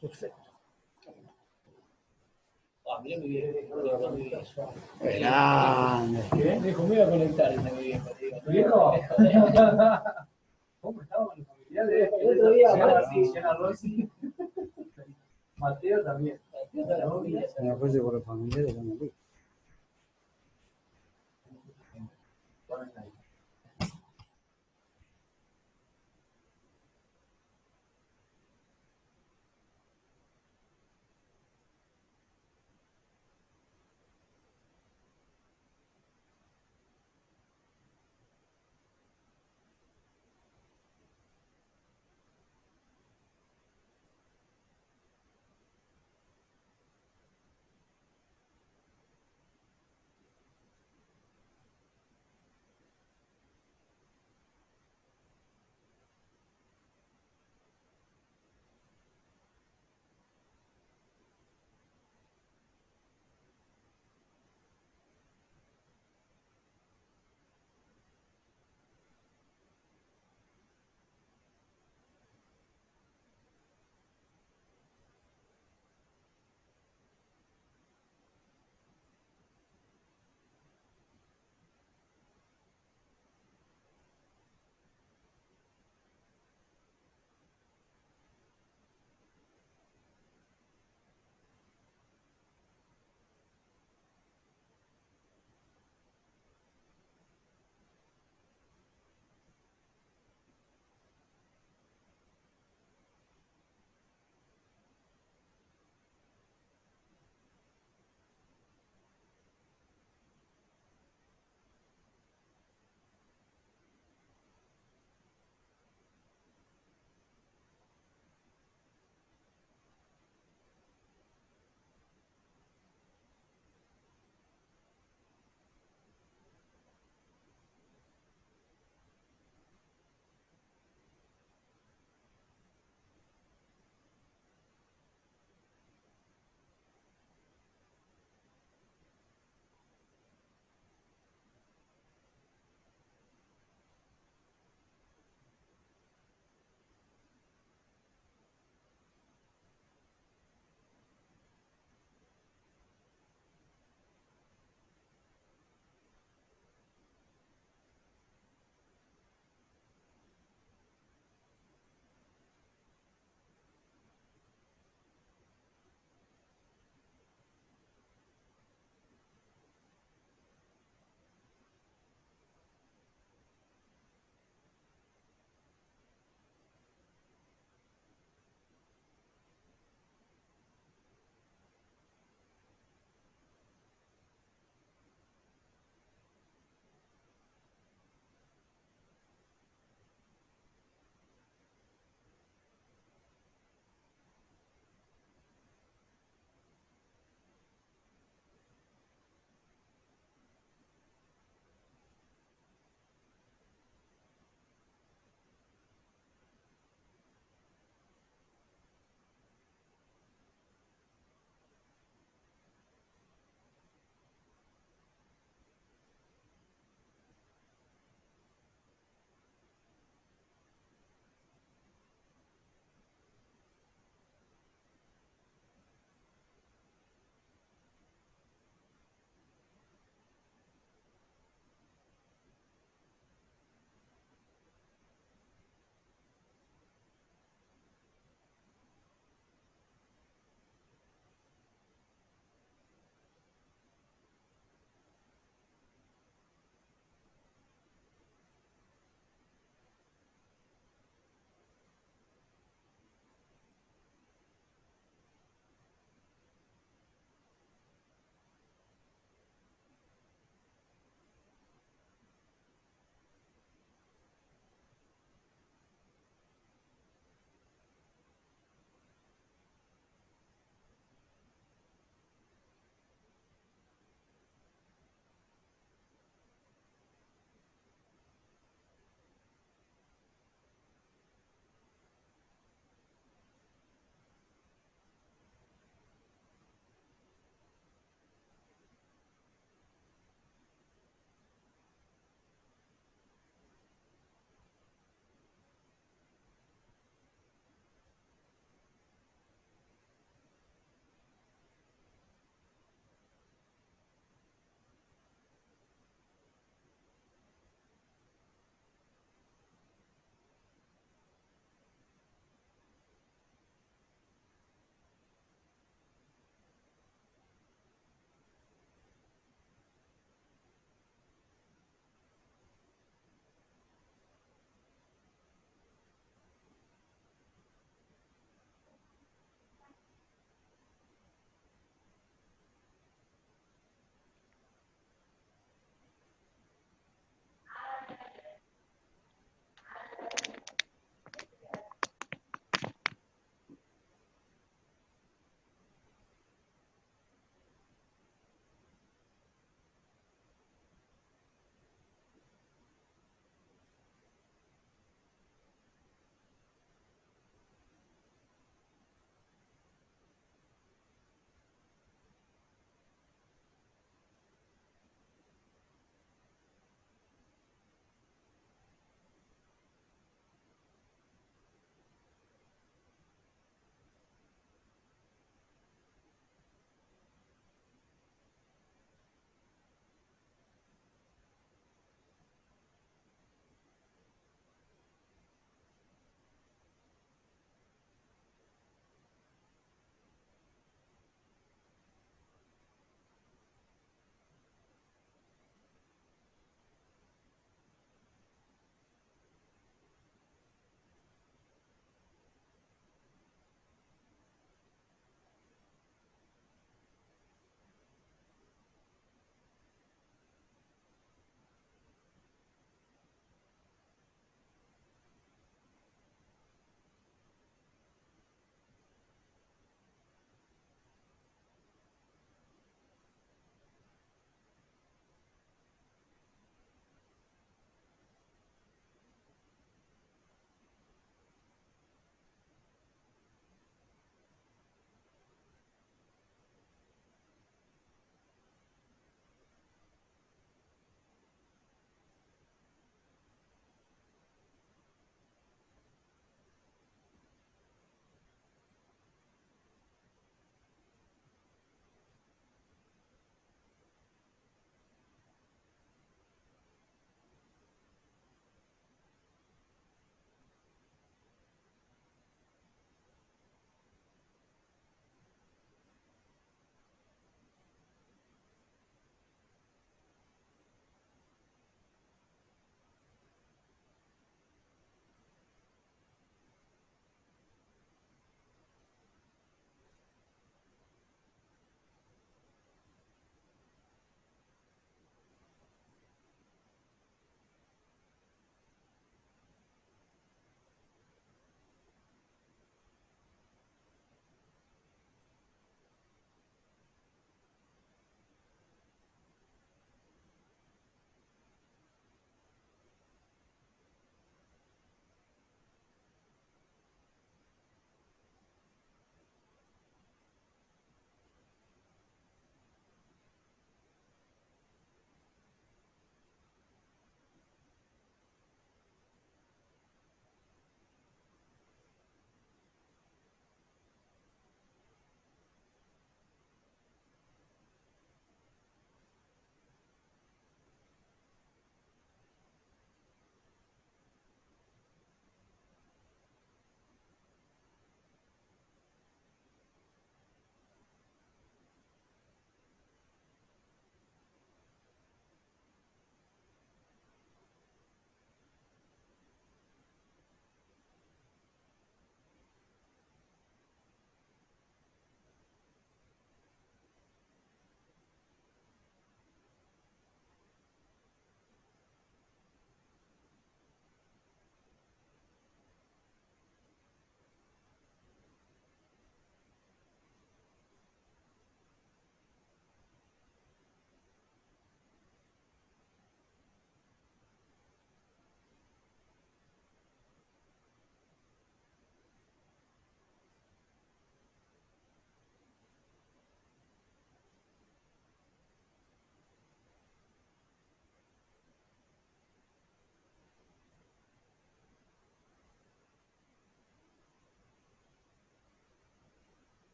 Perfecto. Mira mi viejo, Grande. me dijo, me iba a conectar ese mi viejo. ¿Viejo? ¿Cómo estaba con los familiares? El otro día, Rossi. Mateo también. Me apoyo por los familiares también.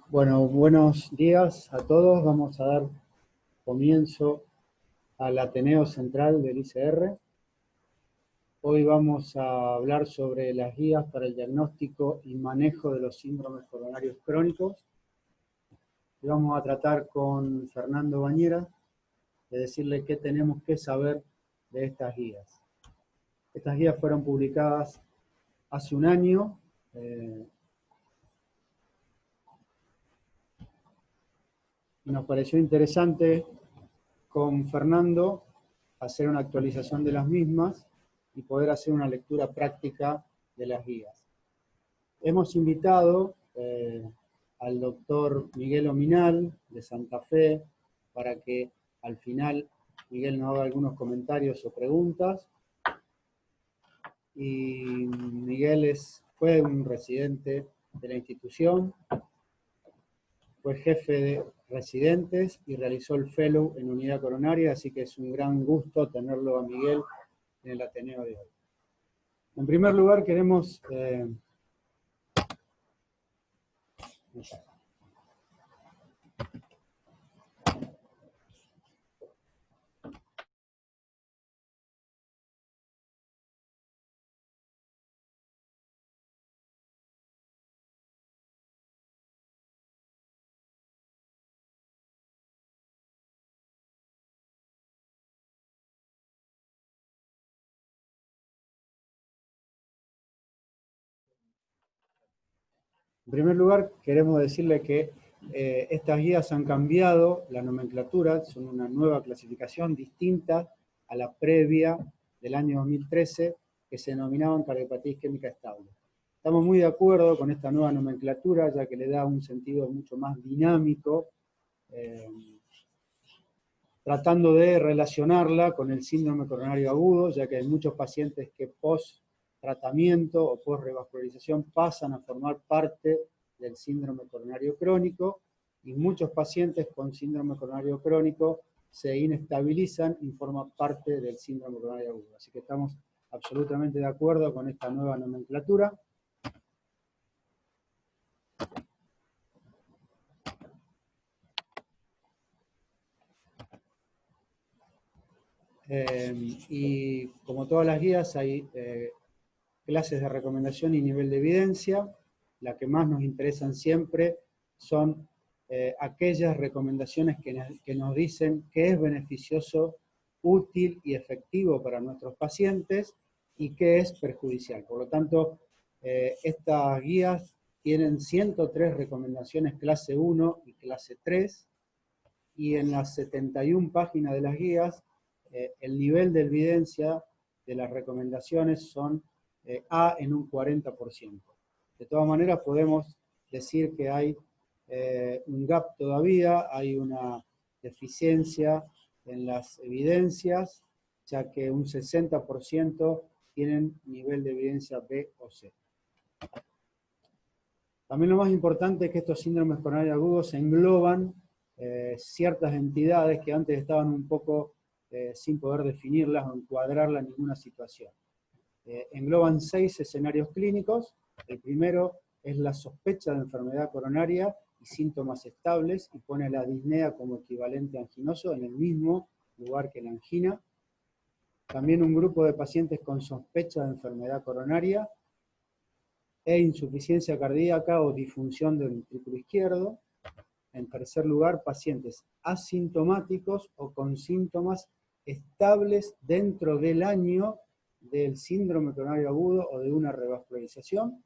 Bueno, buenos días a todos. Vamos a dar comienzo al Ateneo Central del ICR. Hoy vamos a hablar sobre las guías para el diagnóstico y manejo de los síndromes coronarios crónicos. Y vamos a tratar con Fernando Bañera de decirle qué tenemos que saber de estas guías. Estas guías fueron publicadas hace un año. Y nos pareció interesante con Fernando hacer una actualización de las mismas y poder hacer una lectura práctica de las guías. Hemos invitado al doctor Miguel Ominal de Santa Fe para que al final Miguel nos haga algunos comentarios o preguntas. Y Miguel fue un residente de la institución, fue jefe de residentes y realizó el fellow en unidad coronaria, así que es un gran gusto tenerlo a Miguel en el Ateneo de hoy. En primer lugar queremos En primer lugar, queremos decirle que estas guías han cambiado la nomenclatura, son una nueva clasificación distinta a la previa del año 2013, que se denominaban cardiopatía isquémica estable. Estamos muy de acuerdo con esta nueva nomenclatura, ya que le da un sentido mucho más dinámico, tratando de relacionarla con el síndrome coronario agudo, ya que hay muchos pacientes que post-tratamiento o post-revascularización pasan a formar parte del síndrome coronario crónico, y muchos pacientes con síndrome coronario crónico se inestabilizan y forman parte del síndrome coronario agudo. Así que estamos absolutamente de acuerdo con esta nueva nomenclatura. Y como todas las guías hay clases de recomendación y nivel de evidencia. Las que más nos interesan siempre son aquellas recomendaciones que nos dicen que es beneficioso, útil y efectivo para nuestros pacientes y que es perjudicial. Por lo tanto, estas guías tienen 103 recomendaciones clase 1 y clase 3, y en las 71 páginas de las guías, el nivel de evidencia de las recomendaciones son A en un 40%. De todas maneras, podemos decir que hay un gap todavía, hay una deficiencia en las evidencias, ya que un 60% tienen nivel de evidencia B o C. También lo más importante es que estos síndromes coronarios agudos engloban ciertas entidades que antes estaban un poco sin poder definirlas o encuadrarlas en ninguna situación. Engloban 6 escenarios clínicos. El primero es la sospecha de enfermedad coronaria y síntomas estables, y pone la disnea como equivalente anginoso en el mismo lugar que la angina. También un grupo de pacientes con sospecha de enfermedad coronaria e insuficiencia cardíaca o disfunción del ventrículo izquierdo. En tercer lugar, pacientes asintomáticos o con síntomas estables dentro del año del síndrome coronario agudo o de una revascularización,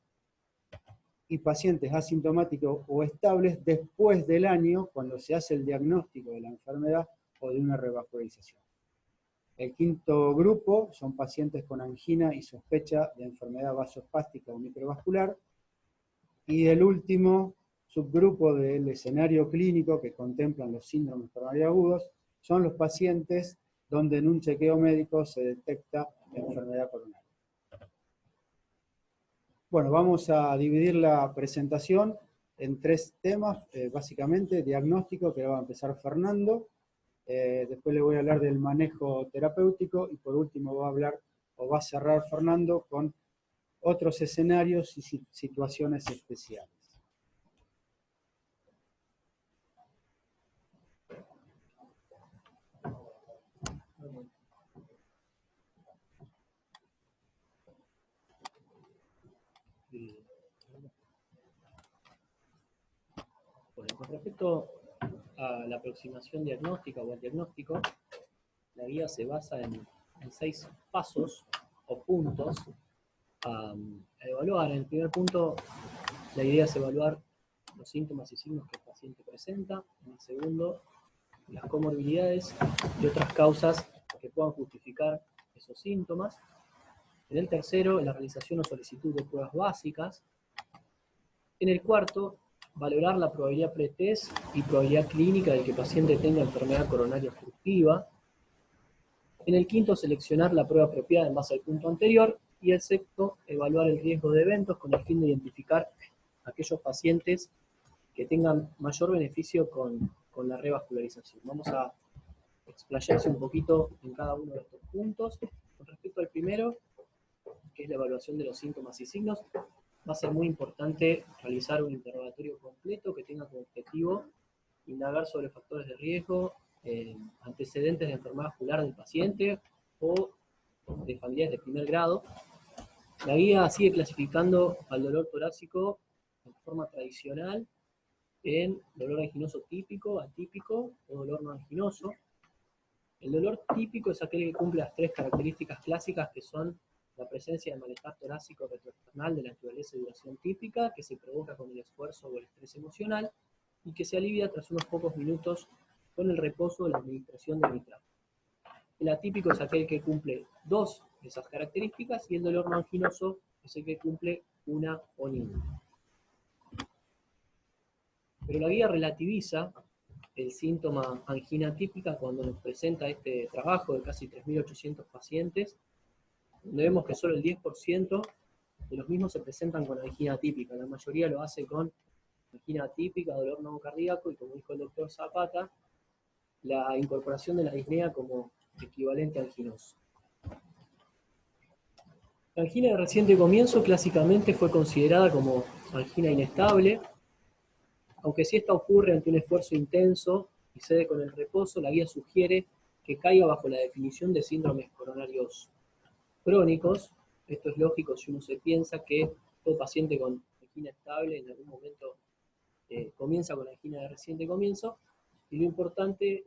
y pacientes asintomáticos o estables después del año cuando se hace el diagnóstico de la enfermedad o de una revascularización. El quinto grupo son pacientes con angina y sospecha de enfermedad vasospástica o microvascular, y el último subgrupo del escenario clínico que contemplan los síndromes coronarios agudos son los pacientes donde en un chequeo médico se detecta enfermedad coronaria. Bueno, vamos a dividir la presentación en 3 temas, básicamente diagnóstico, que va a empezar Fernando, después le voy a hablar del manejo terapéutico, y por último va a cerrar Fernando con otros escenarios y situaciones especiales. respecto a la aproximación diagnóstica o al diagnóstico, la guía se basa en 6 pasos o puntos a evaluar. En el primer punto, la idea es evaluar los síntomas y signos que el paciente presenta. En el segundo, las comorbilidades y otras causas que puedan justificar esos síntomas. En el tercero, la realización o solicitud de pruebas básicas. En el cuarto, valorar la probabilidad pretest y probabilidad clínica de que el paciente tenga enfermedad coronaria obstructiva. En el quinto, seleccionar la prueba apropiada en base al punto anterior. Y el sexto, evaluar el riesgo de eventos con el fin de identificar aquellos pacientes que tengan mayor beneficio con la revascularización. Vamos a explayarse un poquito en cada uno de estos puntos. Con respecto al primero, que es la evaluación de los síntomas y signos, va a ser muy importante realizar un interrogatorio completo que tenga como objetivo indagar sobre factores de riesgo, antecedentes de enfermedad vascular del paciente o de familiares de primer grado. La guía sigue clasificando al dolor torácico de forma tradicional en dolor anginoso típico, atípico o dolor no anginoso. El dolor típico es aquel que cumple las 3 características clásicas, que son la presencia de malestar torácico retroesternal de la naturaleza y duración típica, que se provoca con el esfuerzo o el estrés emocional, y que se alivia tras unos pocos minutos con el reposo o la administración de nitrato. El atípico es aquel que cumple 2 de esas características, y el dolor no anginoso es el que cumple 1 o ninguna. Pero la guía relativiza el síntoma angina típica cuando nos presenta este trabajo de casi 3.800 pacientes, donde vemos que solo el 10% de los mismos se presentan con angina típica. La mayoría lo hace con angina típica, dolor no cardíaco, y como dijo el doctor Zapata, la incorporación de la disnea como equivalente anginoso. La angina de reciente comienzo clásicamente fue considerada como angina inestable, aunque si esta ocurre ante un esfuerzo intenso y cede con el reposo, la guía sugiere que caiga bajo la definición de síndromes coronarios crónicos. Esto es lógico si uno se piensa que todo paciente con angina estable en algún momento comienza con angina de reciente comienzo, y lo importante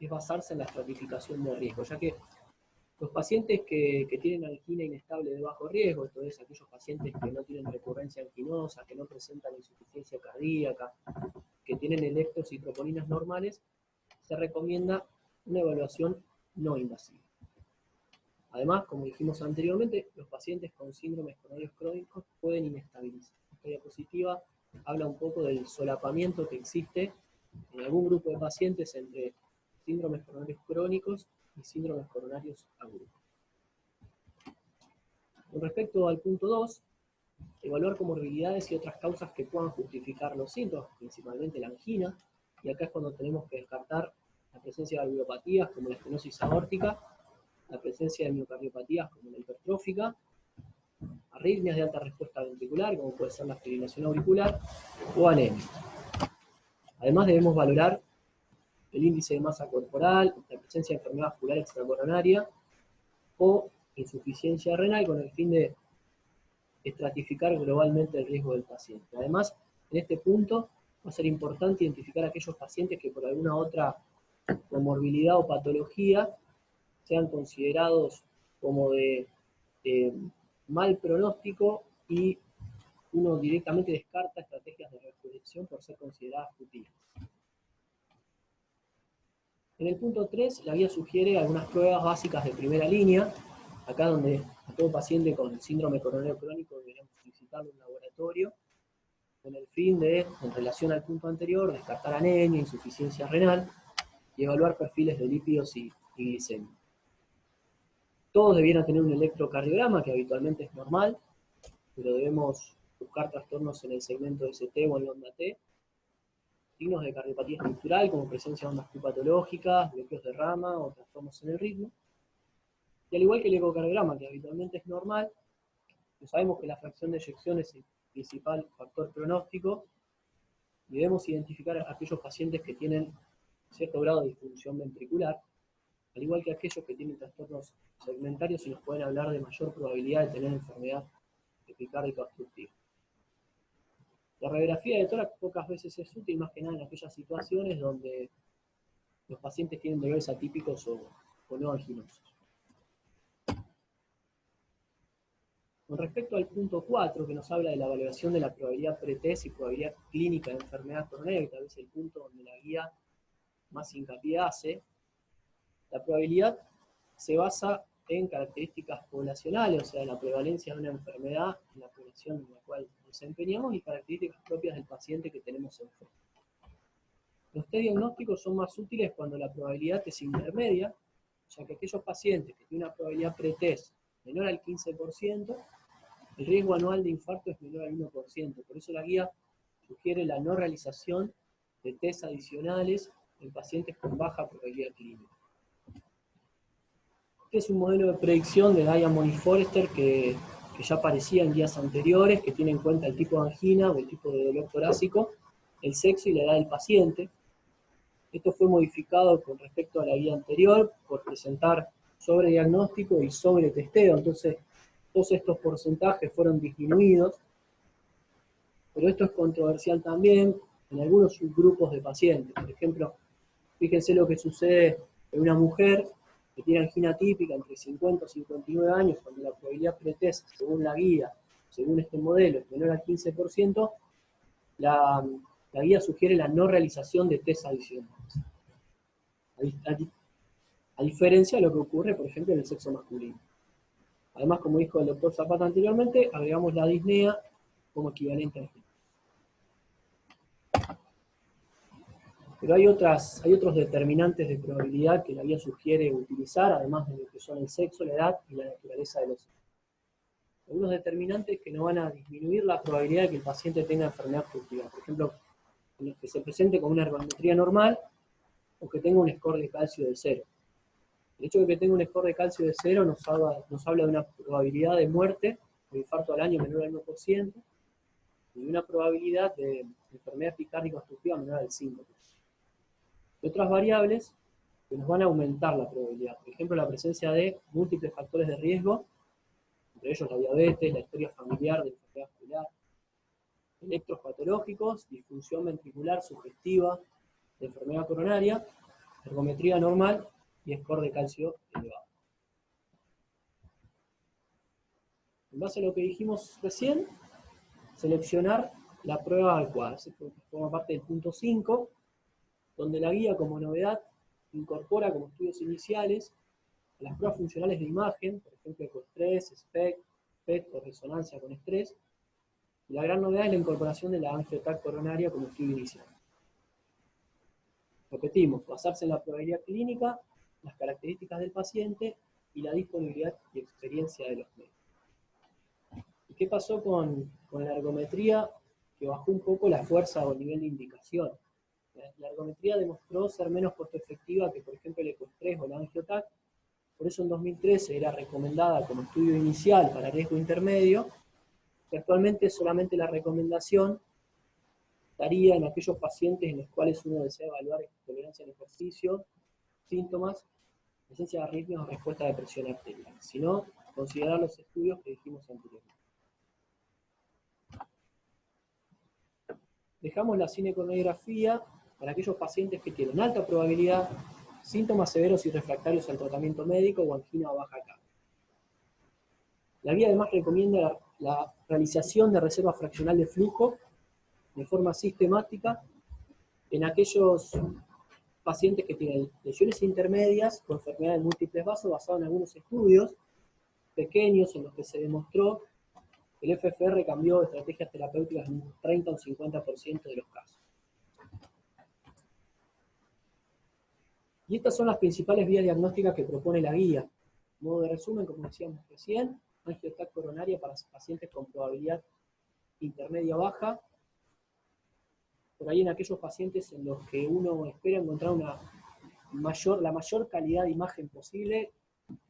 es basarse en la estratificación de riesgo, ya que los pacientes que tienen angina inestable de bajo riesgo, esto es, aquellos pacientes que no tienen recurrencia anginosa, que no presentan insuficiencia cardíaca, que tienen electros y troponinas normales, se recomienda una evaluación no invasiva. Además, como dijimos anteriormente, los pacientes con síndromes coronarios crónicos pueden inestabilizar. Esta diapositiva habla un poco del solapamiento que existe en algún grupo de pacientes entre síndromes coronarios crónicos y síndromes coronarios agudos. Con respecto al punto 2, evaluar comorbilidades y otras causas que puedan justificar los síntomas, principalmente la angina, y acá es cuando tenemos que descartar la presencia de valvulopatías como la estenosis aórtica, la presencia de miocardiopatías como la hipertrófica, arritmias de alta respuesta ventricular como puede ser la fibrilación auricular o anemia. Además debemos valorar el índice de masa corporal, la presencia de enfermedad vascular extracoronaria o insuficiencia renal, con el fin de estratificar globalmente el riesgo del paciente. Además, en este punto va a ser importante identificar a aquellos pacientes que por alguna otra comorbilidad o patología sean considerados como de mal pronóstico, y uno directamente descarta estrategias de resurrección por ser consideradas futiles. En el punto 3, la guía sugiere algunas pruebas básicas de primera línea, acá donde a todo paciente con síndrome coronario crónico deberíamos solicitar un laboratorio, con el fin de, en relación al punto anterior, descartar anemia, insuficiencia renal, y evaluar perfiles de lípidos y glicemia. Todos debieran tener un electrocardiograma, que habitualmente es normal, pero debemos buscar trastornos en el segmento ST o en la onda T, signos de cardiopatía estructural, como presencia de ondas Q patológicas, bloqueos de rama o trastornos en el ritmo. Y al igual que el ecocardiograma, que habitualmente es normal, pues sabemos que la fracción de eyección es el principal factor pronóstico, y debemos identificar a aquellos pacientes que tienen cierto grado de disfunción ventricular, al igual que aquellos que tienen trastornos segmentarios y nos pueden hablar de mayor probabilidad de tener enfermedad epicárdica obstructiva. La radiografía de tórax pocas veces es útil, más que nada en aquellas situaciones donde los pacientes tienen dolores atípicos o no anginosos. Con respecto al punto 4, que nos habla de la valoración de la probabilidad pretest y probabilidad clínica de enfermedad coronaria, que tal vez es el punto donde la guía más hincapié hace, la probabilidad se basa en características poblacionales, o sea, la prevalencia de una enfermedad en la población en la cual nos desempeñamos y características propias del paciente que tenemos enfrente. Los test diagnósticos son más útiles cuando la probabilidad es intermedia, ya que aquellos pacientes que tienen una probabilidad pretest menor al 15%, el riesgo anual de infarto es menor al 1%. Por eso la guía sugiere la no realización de test adicionales en pacientes con baja probabilidad clínica. Este es un modelo de predicción de Diamond y Forrester que ya aparecía en guías anteriores, que tiene en cuenta el tipo de angina o el tipo de dolor torácico, el sexo y la edad del paciente. Esto fue modificado con respecto a la guía anterior por presentar sobrediagnóstico y sobretesteo. Entonces, todos estos porcentajes fueron disminuidos, pero esto es controversial también en algunos subgrupos de pacientes. Por ejemplo, fíjense lo que sucede en una mujer que tiene angina típica entre 50 y 59 años, cuando la probabilidad pretest, según la guía, según este modelo, es menor al 15%, la guía sugiere la no realización de test adicionales. A diferencia de lo que ocurre, por ejemplo, en el sexo masculino. Además, como dijo el doctor Zapata anteriormente, agregamos la disnea como equivalente a esto. Pero hay otros determinantes de probabilidad que la guía sugiere utilizar, además de lo que son el sexo, la edad y la naturaleza de los hechos. Algunos determinantes que no van a disminuir la probabilidad de que el paciente tenga enfermedad obstructiva. Por ejemplo, que se presente con una ergometría normal o que tenga un score de calcio de 0. El hecho de que tenga un score de calcio de 0 nos habla de una probabilidad de muerte o infarto al año menor al 1% y de una probabilidad de enfermedad epicárdica obstructiva menor al 5%. Y otras variables que nos van a aumentar la probabilidad. Por ejemplo, la presencia de múltiples factores de riesgo, entre ellos la diabetes, la historia familiar de enfermedad vascular, electros patológicos, disfunción ventricular sugestiva de enfermedad coronaria, ergometría normal y score de calcio elevado. En base a lo que dijimos recién, seleccionar la prueba adecuada. Se forma parte del punto 5, donde la guía como novedad incorpora como estudios iniciales a las pruebas funcionales de imagen, por ejemplo ecoestrés, SPECT, PET o resonancia con estrés, y la gran novedad es la incorporación de la angiotac coronaria como estudio inicial. Repetimos, basarse en la probabilidad clínica, las características del paciente y la disponibilidad y experiencia de los médicos. ¿Y qué pasó con la ergometría? Que bajó un poco la fuerza o el nivel de indicación. La ergometría demostró ser menos costo efectiva que, por ejemplo, el ecoestrés o la angiotac. Por eso en 2013 era recomendada como estudio inicial para riesgo intermedio, y actualmente solamente la recomendación estaría en aquellos pacientes en los cuales uno desea evaluar tolerancia al ejercicio, síntomas, presencia de arritmias o respuesta de presión arterial. Si no, considerar los estudios que dijimos anteriormente. Dejamos la cinecoronografía para aquellos pacientes que tienen alta probabilidad, síntomas severos y refractarios al tratamiento médico o angina o baja carga. La guía además recomienda la realización de reserva fraccional de flujo de forma sistemática en aquellos pacientes que tienen lesiones intermedias con enfermedades múltiples vasos, basado en algunos estudios pequeños en los que se demostró que el FFR cambió estrategias terapéuticas en un 30 o un 50% de los casos. Y estas son las principales vías diagnósticas que propone la guía. Modo de resumen, como decíamos recién, angiotac coronaria para pacientes con probabilidad intermedia baja. Por ahí en aquellos pacientes en los que uno espera encontrar la mayor calidad de imagen posible,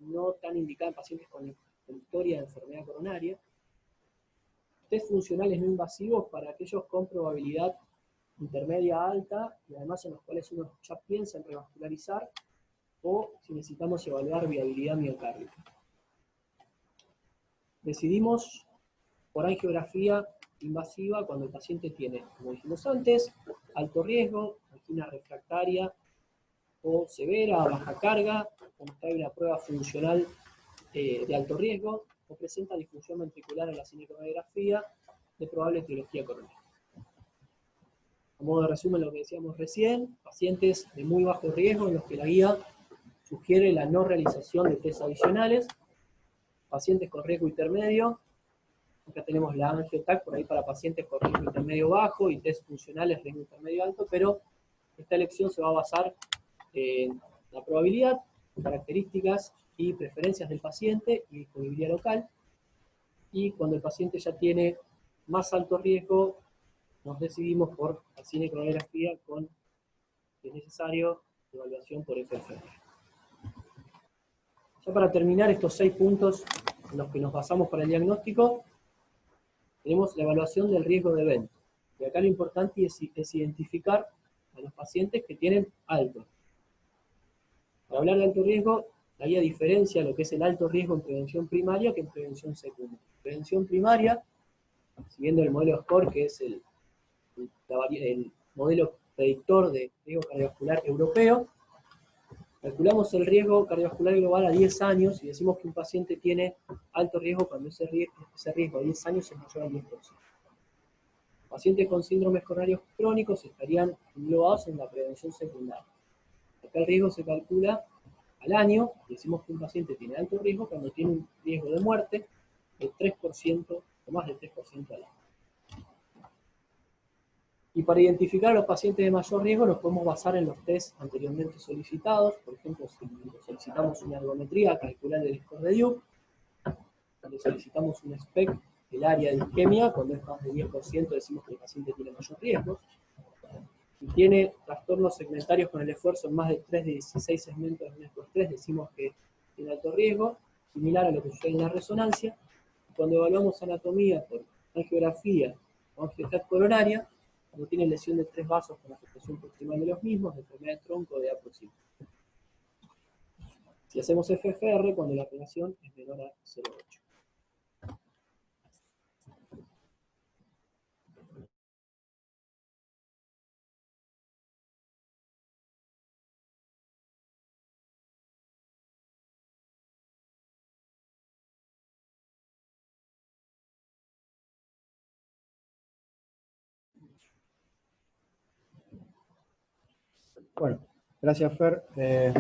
no tan indicada en pacientes con historia de enfermedad coronaria. Test funcionales no invasivos para aquellos con probabilidad intermedia alta y además en los cuales uno ya piensa en revascularizar o si necesitamos evaluar viabilidad miocárdica. Decidimos por angiografía invasiva cuando el paciente tiene, como dijimos antes, alto riesgo, angina refractaria o severa, baja carga, cuando hay una prueba funcional de alto riesgo, o presenta disfunción ventricular en la cinecoronografía de probable etiología coronaria. A modo de resumen, lo que decíamos recién, pacientes de muy bajo riesgo en los que la guía sugiere la no realización de test adicionales, pacientes con riesgo intermedio, acá tenemos la AngioTac por ahí para pacientes con riesgo intermedio bajo y test funcionales riesgo intermedio alto, pero esta elección se va a basar en la probabilidad, características y preferencias del paciente y disponibilidad local, y cuando el paciente ya tiene más alto riesgo, nos decidimos por la cinecoronografía con, si es necesario, evaluación por FFR. Ya para terminar estos 6 puntos en los que nos basamos para el diagnóstico, tenemos la evaluación del riesgo de evento. Y acá lo importante es identificar a los pacientes que tienen alto. Para hablar de alto riesgo, la guía diferencia lo que es el alto riesgo en prevención primaria que en prevención secundaria. Prevención primaria, siguiendo el modelo SCORE, que es el modelo predictor de riesgo cardiovascular europeo, calculamos el riesgo cardiovascular global a 10 años y decimos que un paciente tiene alto riesgo cuando ese riesgo a 10 años es mayor al 10%. Pacientes con síndromes coronarios crónicos estarían englobados en la prevención secundaria. Acá el riesgo se calcula al año, y decimos que un paciente tiene alto riesgo cuando tiene un riesgo de muerte de 3% o más del 3% al año. Y para identificar a los pacientes de mayor riesgo nos podemos basar en los test anteriormente solicitados. Por ejemplo, si solicitamos una ergometría, calcular el score de Duke. Cuando solicitamos un SPECT, el área de isquemia, cuando es más de 10% decimos que el paciente tiene mayor riesgo. Si tiene trastornos segmentarios con el esfuerzo en más de 3 de 16 segmentos de 1/3, decimos que tiene alto riesgo, similar a lo que sucede en la resonancia. Cuando evaluamos anatomía por angiografía o angioTAC coronaria, cuando tiene lesión de 3 vasos con afectación proximal de los mismos, de enfermedad de tronco de aproximación. Si hacemos FFR, cuando la relación es menor a 0,8. Bueno, gracias Fer.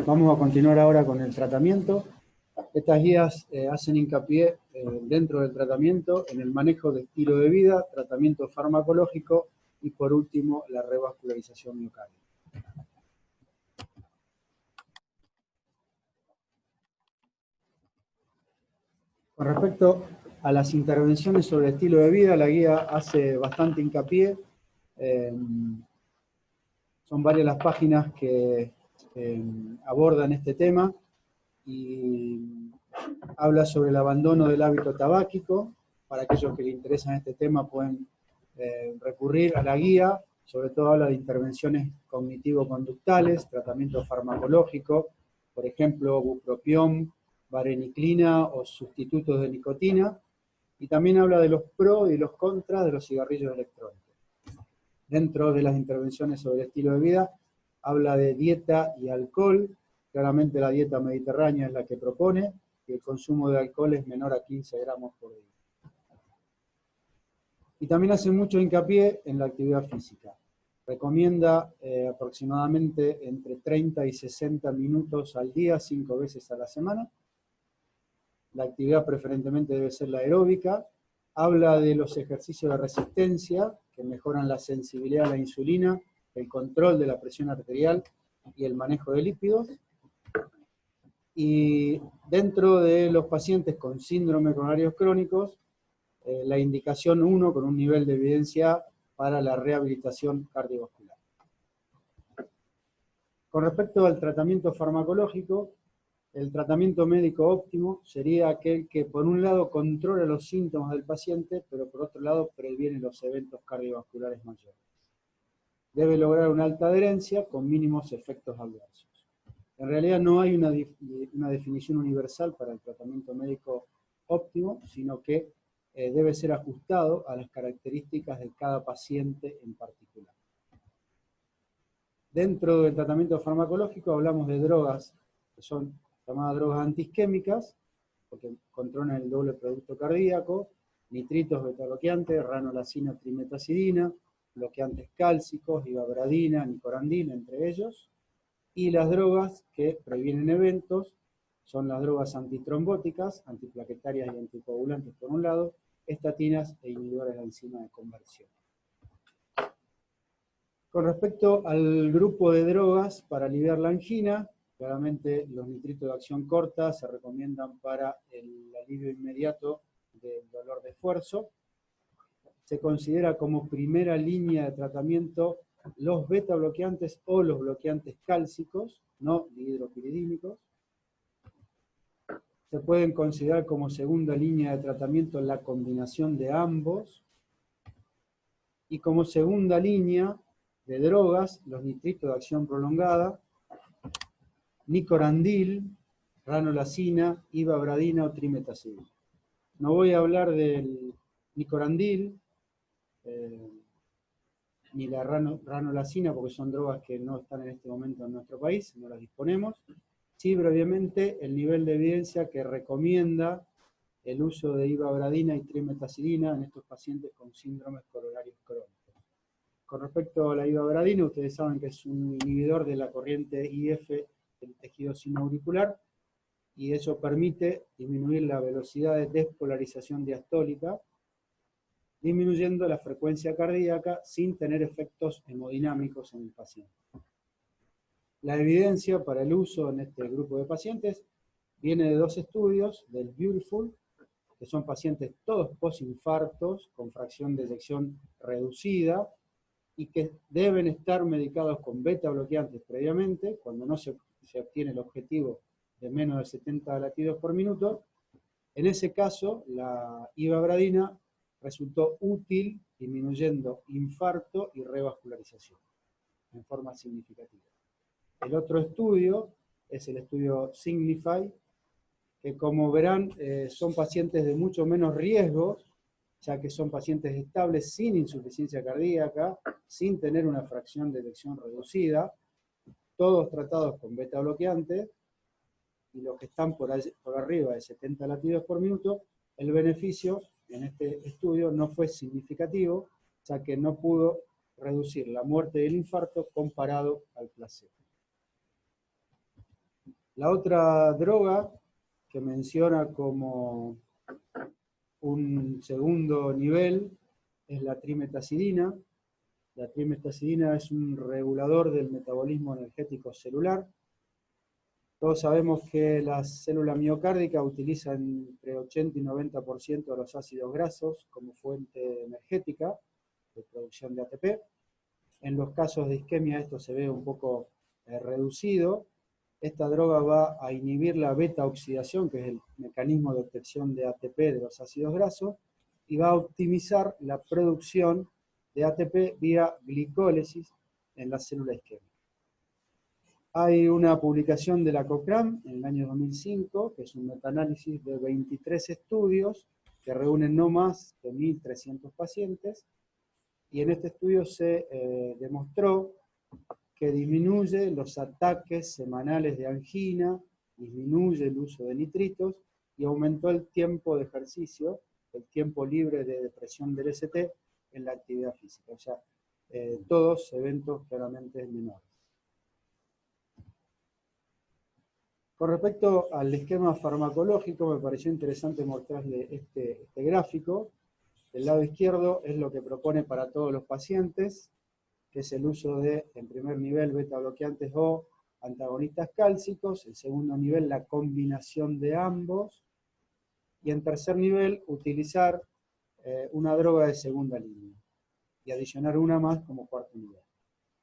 Vamos a continuar ahora con el tratamiento. Estas guías hacen hincapié dentro del tratamiento en el manejo de estilo de vida, tratamiento farmacológico y por último la revascularización miocardial. Con respecto a las intervenciones sobre estilo de vida, la guía hace bastante hincapié. Son varias las páginas que abordan este tema y habla sobre el abandono del hábito tabáquico. Para aquellos que les interesan este tema pueden recurrir a la guía. Sobre todo habla de intervenciones cognitivo-conductales, tratamiento farmacológico, por ejemplo, bupropión, vareniclina o sustitutos de nicotina. Y también habla de los pros y los contras de los cigarrillos electrónicos. Dentro de las intervenciones sobre el estilo de vida, habla de dieta y alcohol. Claramente la dieta mediterránea es la que propone, y el consumo de alcohol es menor a 15 gramos por día. Y también hace mucho hincapié en la actividad física. Recomienda aproximadamente entre 30 y 60 minutos al día, 5 veces a la semana. La actividad preferentemente debe ser la aeróbica. Habla de los ejercicios de resistencia, que mejoran la sensibilidad a la insulina, el control de la presión arterial y el manejo de lípidos. Y dentro de los pacientes con síndrome coronarios crónicos, la indicación 1 con un nivel de evidencia para la rehabilitación cardiovascular. Con respecto al tratamiento farmacológico, el tratamiento médico óptimo sería aquel que por un lado controla los síntomas del paciente, pero por otro lado previene los eventos cardiovasculares mayores. Debe lograr una alta adherencia con mínimos efectos adversos. En realidad no hay una definición universal para el tratamiento médico óptimo, sino que debe ser ajustado a las características de cada paciente en particular. Dentro del tratamiento farmacológico hablamos de drogas que son llamadas drogas antiisquémicas, porque controlan el doble producto cardíaco, nitritos beta-bloqueantes, ranolacina, trimetazidina, bloqueantes cálcicos, ivabradina, nicorandina, entre ellos, y las drogas que previenen eventos son las drogas antitrombóticas, antiplaquetarias y anticoagulantes por un lado, estatinas e inhibidores de enzima de conversión. Con respecto al grupo de drogas para aliviar la angina, claramente los nitritos de acción corta se recomiendan para el alivio inmediato del dolor de esfuerzo. Se considera como primera línea de tratamiento los beta bloqueantes o los bloqueantes cálcicos, no dihidropiridínicos. Se pueden considerar como segunda línea de tratamiento la combinación de ambos. Y como segunda línea de drogas, los nitritos de acción prolongada, nicorandil, ranolacina, ivabradina o trimetazidina. No voy a hablar del nicorandil, ni la ranolacina, porque son drogas que no están en este momento en nuestro país, no las disponemos. Sí, brevemente, el nivel de evidencia que recomienda el uso de ivabradina y trimetazidina en estos pacientes con síndromes coronarios crónicos. Con respecto a la ivabradina, ustedes saben que es un inhibidor de la corriente IF del tejido sinoauricular, y eso permite disminuir la velocidad de despolarización diastólica, disminuyendo la frecuencia cardíaca sin tener efectos hemodinámicos en el paciente. La evidencia para el uso en este grupo de pacientes viene de dos estudios, del Beautiful, que son pacientes todos postinfartos con fracción de eyección reducida y que deben estar medicados con beta bloqueantes previamente, cuando no se obtiene el objetivo de menos de 70 latidos por minuto. En ese caso, la ivabradina resultó útil disminuyendo infarto y revascularización en forma significativa. El otro estudio es el estudio Signify, que como verán son pacientes de mucho menos riesgo, ya que son pacientes estables sin insuficiencia cardíaca, sin tener una fracción de eyección reducida, todos tratados con beta bloqueantes, y los que están por arriba de 70 latidos por minuto, el beneficio en este estudio no fue significativo, ya que no pudo reducir la muerte del infarto comparado al placebo. La otra droga que menciona como un segundo nivel es la trimetazidina. La trimetazidina es un regulador del metabolismo energético celular. Todos sabemos que la célula miocárdica utiliza entre 80 y 90% de los ácidos grasos como fuente energética de producción de ATP. En los casos de isquemia esto se ve un poco reducido. Esta droga va a inhibir la beta-oxidación, que es el mecanismo de obtención de ATP de los ácidos grasos, y va a optimizar la producción de ATP vía glicólisis en la célula isquémica. Hay una publicación de la Cochrane en el año 2005, que es un metaanálisis de 23 estudios que reúnen no más de 1.300 pacientes, y en este estudio se demostró que disminuye los ataques semanales de angina, disminuye el uso de nitritos y aumentó el tiempo de ejercicio, el tiempo libre de depresión del ST en la actividad física. O sea, todos eventos claramente menores. Con respecto al esquema farmacológico, me pareció interesante mostrarle este gráfico. El lado izquierdo es lo que propone para todos los pacientes, que es el uso de, en primer nivel, beta bloqueantes o antagonistas cálcicos, en segundo nivel, la combinación de ambos, y en tercer nivel, utilizar una droga de segunda línea, y adicionar una más como cuarto nivel.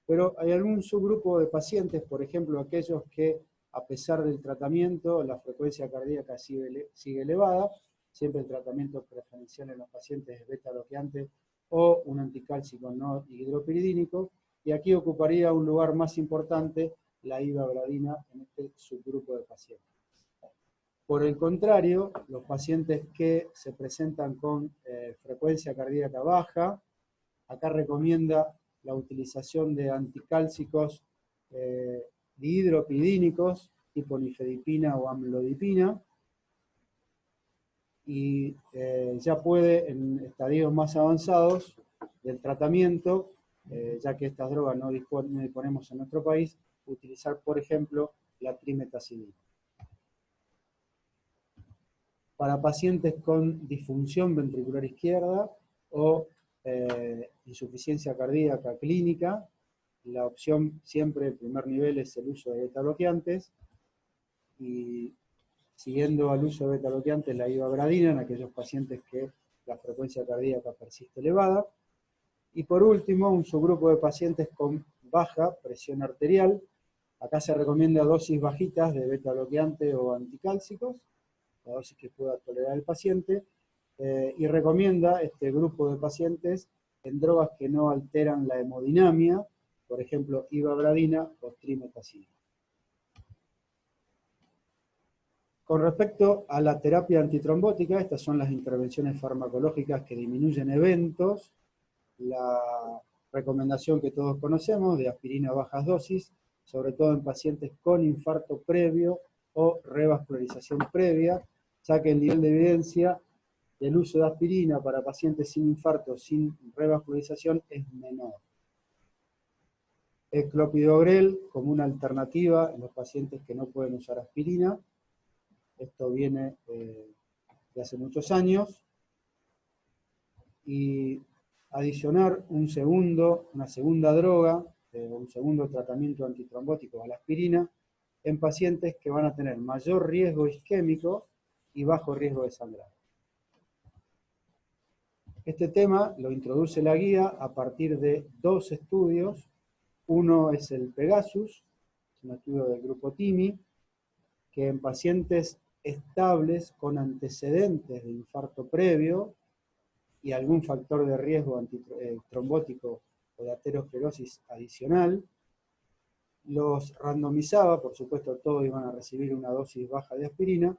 Pero hay algún subgrupo de pacientes, por ejemplo, aquellos que, a pesar del tratamiento, la frecuencia cardíaca sigue elevada, siempre el tratamiento preferencial en los pacientes es beta bloqueante o un anticálcico no hidropiridínico, y aquí ocuparía un lugar más importante la ivabradina en este subgrupo de pacientes. Por el contrario, los pacientes que se presentan con frecuencia cardíaca baja, acá recomienda la utilización de anticálcicos dihidropidínicos, tipo nifedipina o amlodipina, y ya puede, en estadios más avanzados del tratamiento, ya que estas drogas no disponemos en nuestro país, utilizar, por ejemplo, la trimetazidina. Para pacientes con disfunción ventricular izquierda o insuficiencia cardíaca clínica, la opción siempre de primer nivel es el uso de beta-bloqueantes, y siguiendo al uso de beta-bloqueantes la ivabradina en aquellos pacientes que la frecuencia cardíaca persiste elevada. Y por último, un subgrupo de pacientes con baja presión arterial. Acá se recomienda dosis bajitas de beta-bloqueante o anticálcicos, la dosis que pueda tolerar el paciente, y recomienda este grupo de pacientes en drogas que no alteran la hemodinamia, por ejemplo, ivabradina o trimetazidina. Con respecto a la terapia antitrombótica, estas son las intervenciones farmacológicas que disminuyen eventos. La recomendación que todos conocemos de aspirina a bajas dosis, sobre todo en pacientes con infarto previo o revascularización previa, ya que el nivel de evidencia del uso de aspirina para pacientes sin infarto, sin revascularización, es menor. El clopidogrel como una alternativa en los pacientes que no pueden usar aspirina. Esto viene de hace muchos años. Y adicionar una segunda droga, un segundo tratamiento antitrombótico a la aspirina, en pacientes que van a tener mayor riesgo isquémico y bajo riesgo de sangrado. Este tema lo introduce la guía a partir de dos estudios. Uno es el Pegasus, es un estudio del grupo TIMI, que en pacientes estables con antecedentes de infarto previo y algún factor de riesgo trombótico o de aterosclerosis adicional, los randomizaba, por supuesto todos iban a recibir una dosis baja de aspirina,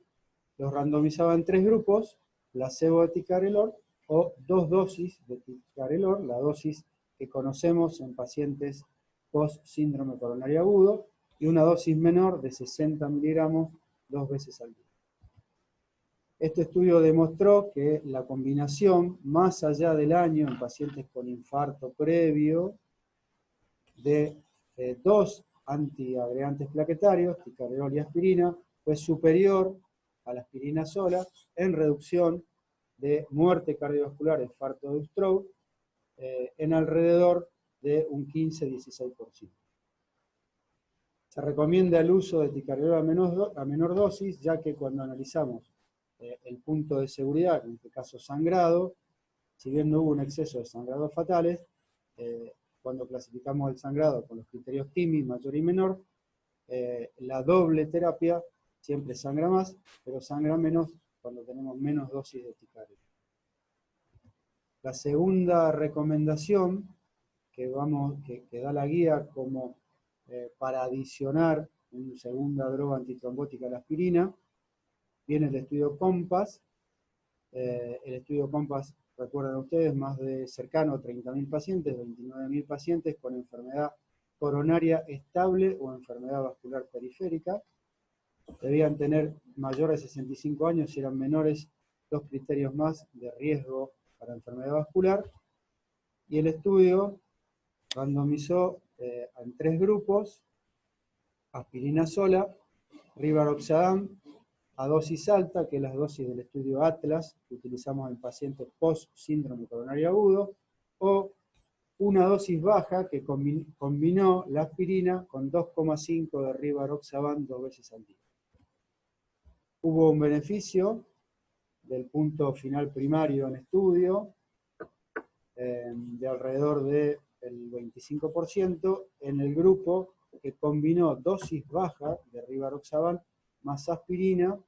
los randomizaba en 3 grupos, placebo de ticagrelor o 2 dosis de ticagrelor, la dosis que conocemos en pacientes post síndrome coronario agudo, y una dosis menor de 60 miligramos 2 veces al día. Este estudio demostró que la combinación, más allá del año en pacientes con infarto previo, de 2 antiagregantes plaquetarios, ticagrelor y aspirina, fue superior a la aspirina sola en reducción de muerte cardiovascular, infarto de stroke, en alrededor de un 15-16%. Se recomienda el uso de ticagrelor a menor dosis, ya que cuando analizamos el punto de seguridad, en este caso sangrado, si bien no hubo un exceso de sangrados fatales, cuando clasificamos el sangrado con los criterios TIMI, mayor y menor, la doble terapia siempre sangra más, pero sangra menos cuando tenemos menos dosis de ticagrelor. La segunda recomendación que da la guía como para adicionar una segunda droga antitrombótica a la aspirina, viene el estudio COMPASS. El estudio COMPASS, recuerdan ustedes, más de cercano a 30.000 pacientes, 29.000 pacientes con enfermedad coronaria estable o enfermedad vascular periférica. Debían tener mayor de 65 años, si eran menores, 2 criterios más de riesgo para enfermedad vascular. Y el estudio randomizó en 3 grupos: aspirina sola, rivaroxaban a dosis alta, que es la dosis del estudio Atlas, que utilizamos en pacientes post-síndrome coronario agudo, o una dosis baja que combinó la aspirina con 2,5 de rivaroxaban 2 veces al día. Hubo un beneficio del punto final primario en estudio de alrededor del 25% en el grupo que combinó dosis baja de rivaroxaban más aspirina,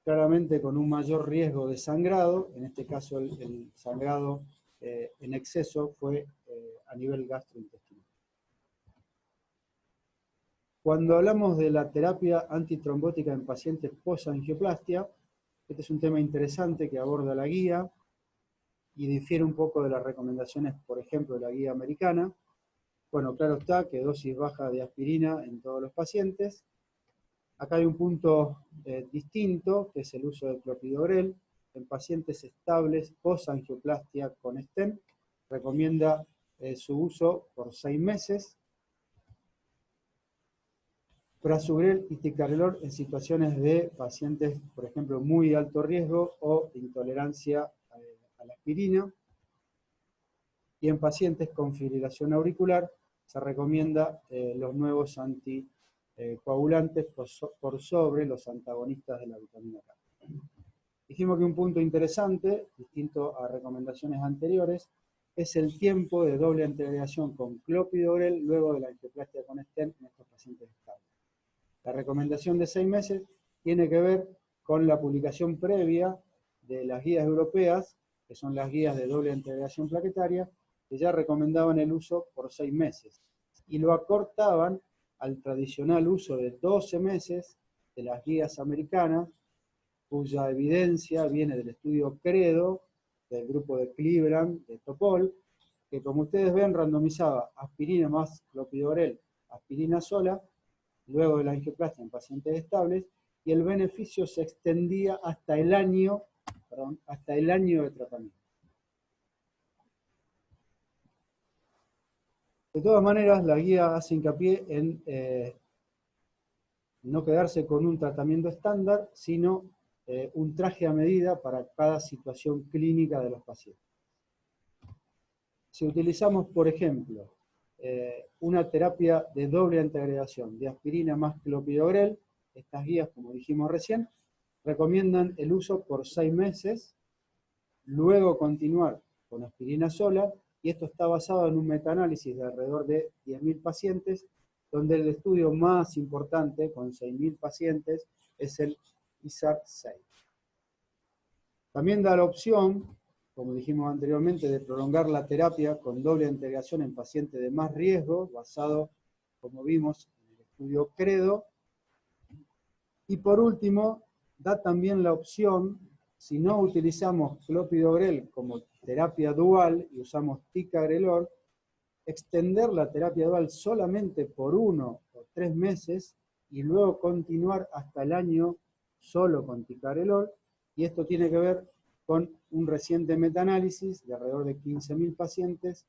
claramente con un mayor riesgo de sangrado. En este caso el sangrado en exceso fue a nivel gastrointestinal. Cuando hablamos de la terapia antitrombótica en pacientes post-angioplastia, este es un tema interesante que aborda la guía y difiere un poco de las recomendaciones, por ejemplo, de la guía americana. Bueno, claro está que dosis baja de aspirina en todos los pacientes. Acá hay un punto distinto, que es el uso de clopidogrel en pacientes estables post-angioplastia con stent. Recomienda su uso por 6 meses. Prasugrel y ticagrelor en situaciones de pacientes, por ejemplo, muy alto riesgo o intolerancia a la aspirina. Y en pacientes con fibrilación auricular se recomienda los nuevos anticoagulantes por sobre los antagonistas de la vitamina K. Dijimos que un punto interesante, distinto a recomendaciones anteriores, es el tiempo de doble antiagregación con clopidogrel luego de la angioplastia con stent en estos pacientes estables. La recomendación de 6 meses tiene que ver con la publicación previa de las guías europeas, que son las guías de doble antiagregación plaquetaria, que ya recomendaban el uso por 6 meses. Y lo acortaban al tradicional uso de 12 meses de las guías americanas, cuya evidencia viene del estudio CREDO, del grupo de Cleveland, de Topol, que como ustedes ven randomizaba aspirina más clopidogrel, aspirina sola, luego de la angioplastia en pacientes estables, y el beneficio se extendía hasta el año de tratamiento. De todas maneras, la guía hace hincapié en no quedarse con un tratamiento estándar, sino un traje a medida para cada situación clínica de los pacientes. Si utilizamos, por ejemplo, una terapia de doble antiagregación de aspirina más clopidogrel, estas guías, como dijimos recién, recomiendan el uso por 6 meses, luego continuar con aspirina sola, y esto está basado en un metaanálisis de alrededor de 10.000 pacientes, donde el estudio más importante, con 6.000 pacientes, es el ISAR-6. También da la opción, como dijimos anteriormente, de prolongar la terapia con doble antiagregación en pacientes de más riesgo, basado, como vimos, en el estudio CREDO. Y por último, da también la opción, si no utilizamos clopidogrel como terapia dual y usamos ticagrelor, extender la terapia dual solamente por 1 o 3 meses y luego continuar hasta el año solo con ticagrelor, y esto tiene que ver con un reciente metaanálisis de alrededor de 15.000 pacientes,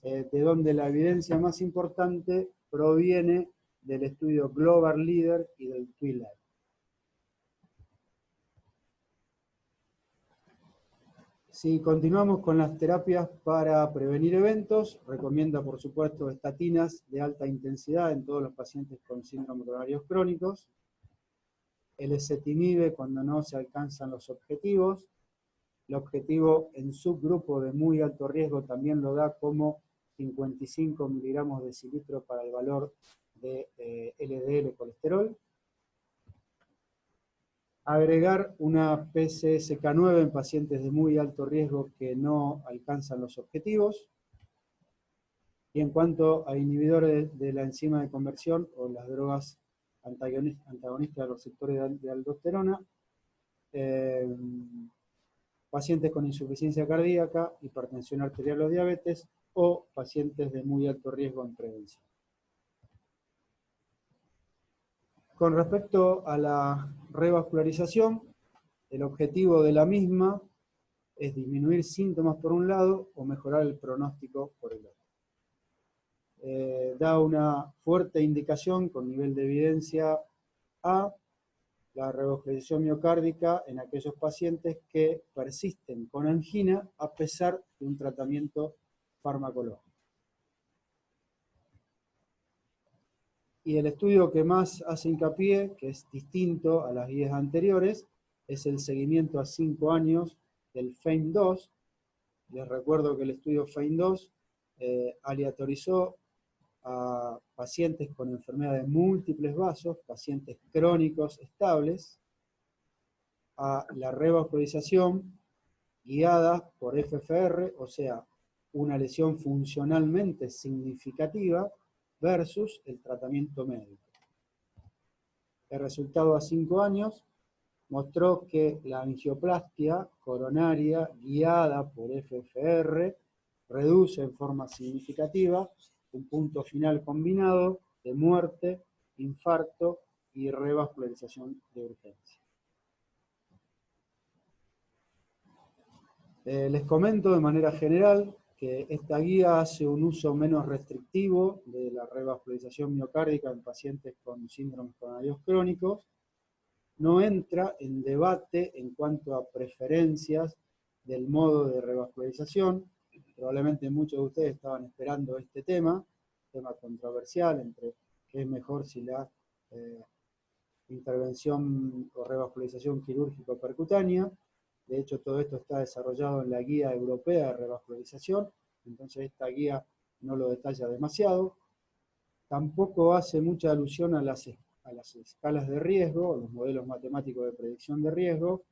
de donde la evidencia más importante proviene del estudio Global Leader y del Twilight. Si continuamos con las terapias para prevenir eventos, recomienda por supuesto estatinas de alta intensidad en todos los pacientes con síndrome de ovarios crónicos, el ezetimibe cuando no se alcanzan los objetivos. El objetivo en subgrupo de muy alto riesgo también lo da como 55 miligramos de cilitro para el valor de LDL colesterol. Agregar una PCSK9 en pacientes de muy alto riesgo que no alcanzan los objetivos. Y en cuanto a inhibidores de la enzima de conversión o las drogas antagonistas de los receptores de aldosterona, pacientes con insuficiencia cardíaca, hipertensión arterial o diabetes, o pacientes de muy alto riesgo en prevención. Con respecto a la revascularización, el objetivo de la misma es disminuir síntomas por un lado o mejorar el pronóstico por el otro. Da una fuerte indicación con nivel de evidencia a la revascularización miocárdica en aquellos pacientes que persisten con angina a pesar de un tratamiento farmacológico. Y el estudio que más hace hincapié, que es distinto a las guías anteriores, es el seguimiento a 5 años del FAME2. Les recuerdo que el estudio FAME2 aleatorizó a pacientes con enfermedades de múltiples vasos, pacientes crónicos estables, a la revascularización guiada por FFR, o sea, una lesión funcionalmente significativa, versus el tratamiento médico. El resultado a 5 años mostró que la angioplastia coronaria guiada por FFR reduce en forma significativa un punto final combinado de muerte, infarto y revascularización de urgencia. Les comento de manera general que esta guía hace un uso menos restrictivo de la revascularización miocárdica en pacientes con síndromes coronarios crónicos. No entra en debate en cuanto a preferencias del modo de revascularización. Probablemente muchos de ustedes estaban esperando este tema controversial entre qué es mejor si la intervención o revascularización quirúrgica o percutánea. De hecho, todo esto está desarrollado en la guía europea de revascularización, entonces esta guía no lo detalla demasiado. Tampoco hace mucha alusión a las escalas de riesgo, los modelos matemáticos de predicción de riesgo,